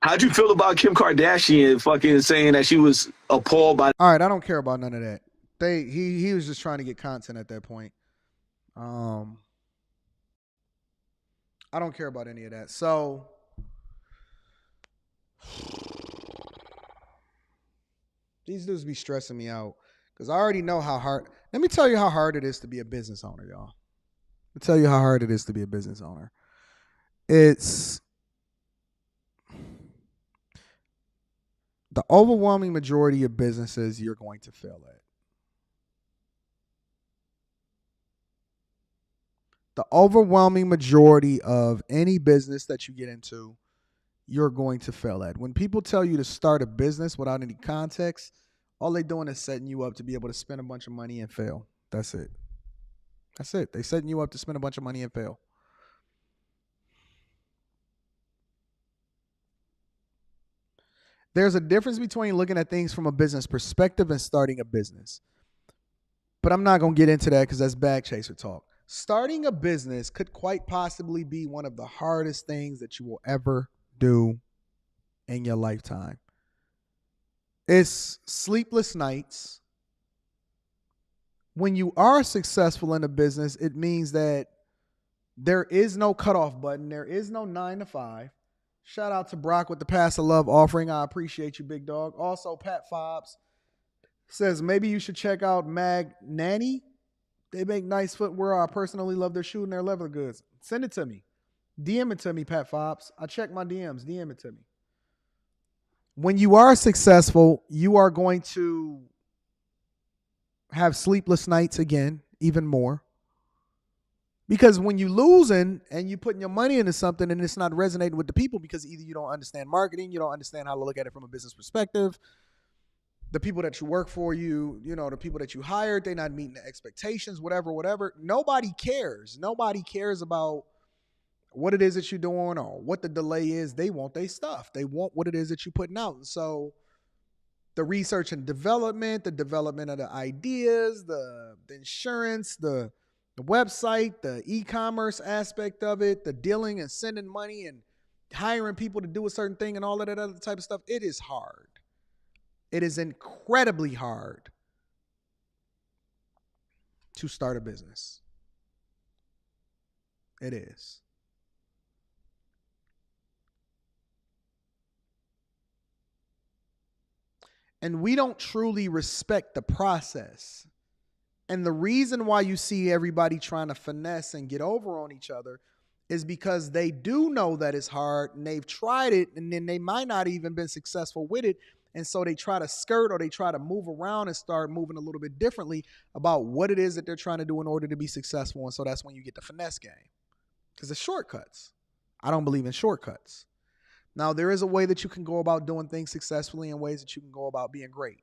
how'd you feel about Kim Kardashian fucking saying that she was appalled by... All right, I don't care about none of that. He was just trying to get content at that point. I don't care about any of that. So These dudes be stressing me out because I already know how hard. Let me tell you how hard it is to be a business owner, y'all. Let me tell you how hard it is to be a business owner. It's the overwhelming majority of businesses you're going to fail at. The overwhelming majority of any business that you get into, you're going to fail at. When people tell you to start a business without any context, all they're doing is setting you up to be able to spend a bunch of money and fail. That's it. That's it. They're setting you up to spend a bunch of money and fail. There's a difference between looking at things from a business perspective and starting a business. But I'm not going to get into that because that's bag chaser talk. Starting a business could quite possibly be one of the hardest things that you will ever do in your lifetime. It's sleepless nights. When you are successful in a business, it means that there is no cutoff button. There is no 9 to 5. Shout out to Brock with the Pass of Love offering. I appreciate you, big dog. Also, Pat Fobbs says maybe you should check out Mag Nanny. They make nice footwear. I personally love their shoe and their leather goods. Send it to me. DM it to me, Pat Fobbs. I check my DMs. DM it to me. When you are successful, you are going to have sleepless nights again, even more. Because when you losing and you putting your money into something and it's not resonating with the people because either you don't understand marketing, you don't understand how to look at it from a business perspective, the people that you work for, the people that you hired, they're not meeting the expectations, whatever. Nobody cares. Nobody cares about what it is that you're doing or what the delay is. They want their stuff. They want what it is that you're putting out. So the research and development, the development of the ideas, the insurance, the website, the e-commerce aspect of it, the dealing and sending money and hiring people to do a certain thing and all of that other type of stuff, it is hard. It is incredibly hard to start a business. It is. And we don't truly respect the process. And the reason why you see everybody trying to finesse and get over on each other is because they do know that it's hard and they've tried it and then they might not even been successful with it. And so they try to skirt or they try to move around and start moving a little bit differently about what it is that they're trying to do in order to be successful. And so that's when you get the finesse game. Because it's shortcuts. I don't believe in shortcuts. Now, there is a way that you can go about doing things successfully and ways that you can go about being great.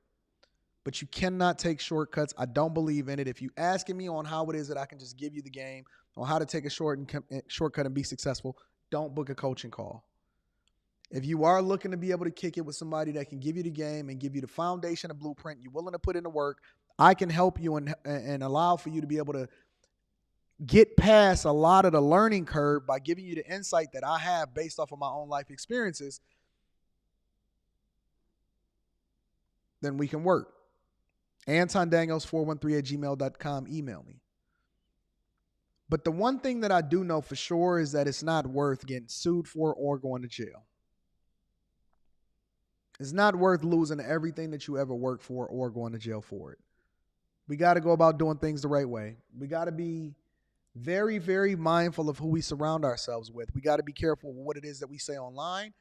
But you cannot take shortcuts. I don't believe in it. If you asking me on how it is that I can just give you the game on how to take a shortcut and be successful, don't book a coaching call. If you are looking to be able to kick it with somebody that can give you the game and give you the foundation and blueprint, you're willing to put in the work, I can help you and allow for you to be able to get past a lot of the learning curve by giving you the insight that I have based off of my own life experiences, then we can work. Anton Daniels 413@gmail.com. Email me. But the one thing that I do know for sure is that it's not worth getting sued for or going to jail. It's not worth losing everything that you ever worked for or going to jail for it. We got to go about doing things the right way. We got to be very, very mindful of who we surround ourselves with. We got to be careful with what it is that we say online.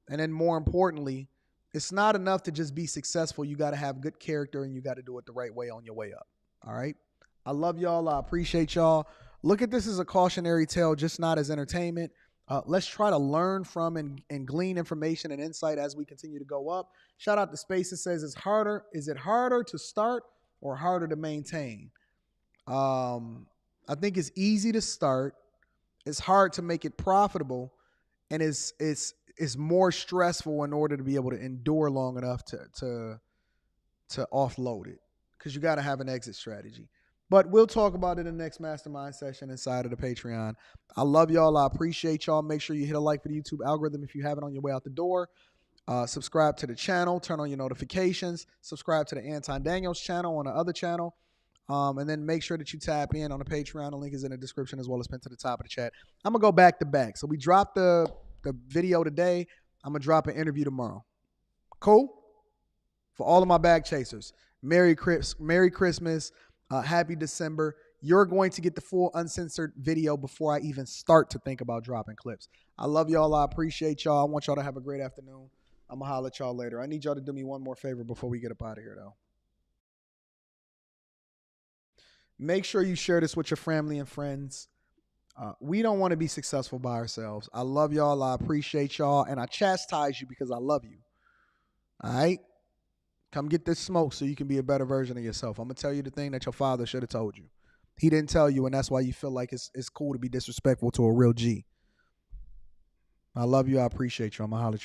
And then more importantly, it's not enough to just be successful. You got to have good character and you got to do it the right way on your way up. All right. I love y'all. I appreciate y'all. Look at this as a cautionary tale, just not as entertainment. Let's try to learn from and glean information and insight as we continue to go up. Shout out to Space that says it's harder. Is it harder to start or harder to maintain? I think it's easy to start. It's hard to make it profitable, and it's more stressful in order to be able to endure long enough to offload it, because you got to have an exit strategy. But we'll talk about it in the next mastermind session inside of the Patreon. I love y'all. I appreciate y'all. Make sure you hit a like for the YouTube algorithm if you haven't on your way out the door. Subscribe to the channel. Turn on your notifications. Subscribe to the Anton Daniels channel on the other channel. And then make sure that you tap in on the Patreon. The link is in the description as well as pinned to the top of the chat. I'm going to go back to back. So we dropped the video today. I'm going to drop an interview tomorrow. Cool? For all of my bag chasers, Merry Christmas, Happy December. You're going to get the full uncensored video before I even start to think about dropping clips. I love y'all. I appreciate y'all. I want y'all to have a great afternoon. I'm going to holler at y'all later. I need y'all to do me one more favor before we get up out of here, though. Make sure you share this with your family and friends. We don't want to be successful by ourselves. I love y'all. I appreciate y'all. And I chastise you because I love you. All right? Come get this smoke so you can be a better version of yourself. I'm going to tell you the thing that your father should have told you. He didn't tell you, and that's why you feel like it's cool to be disrespectful to a real G. I love you. I appreciate you. I'm going to holler at you.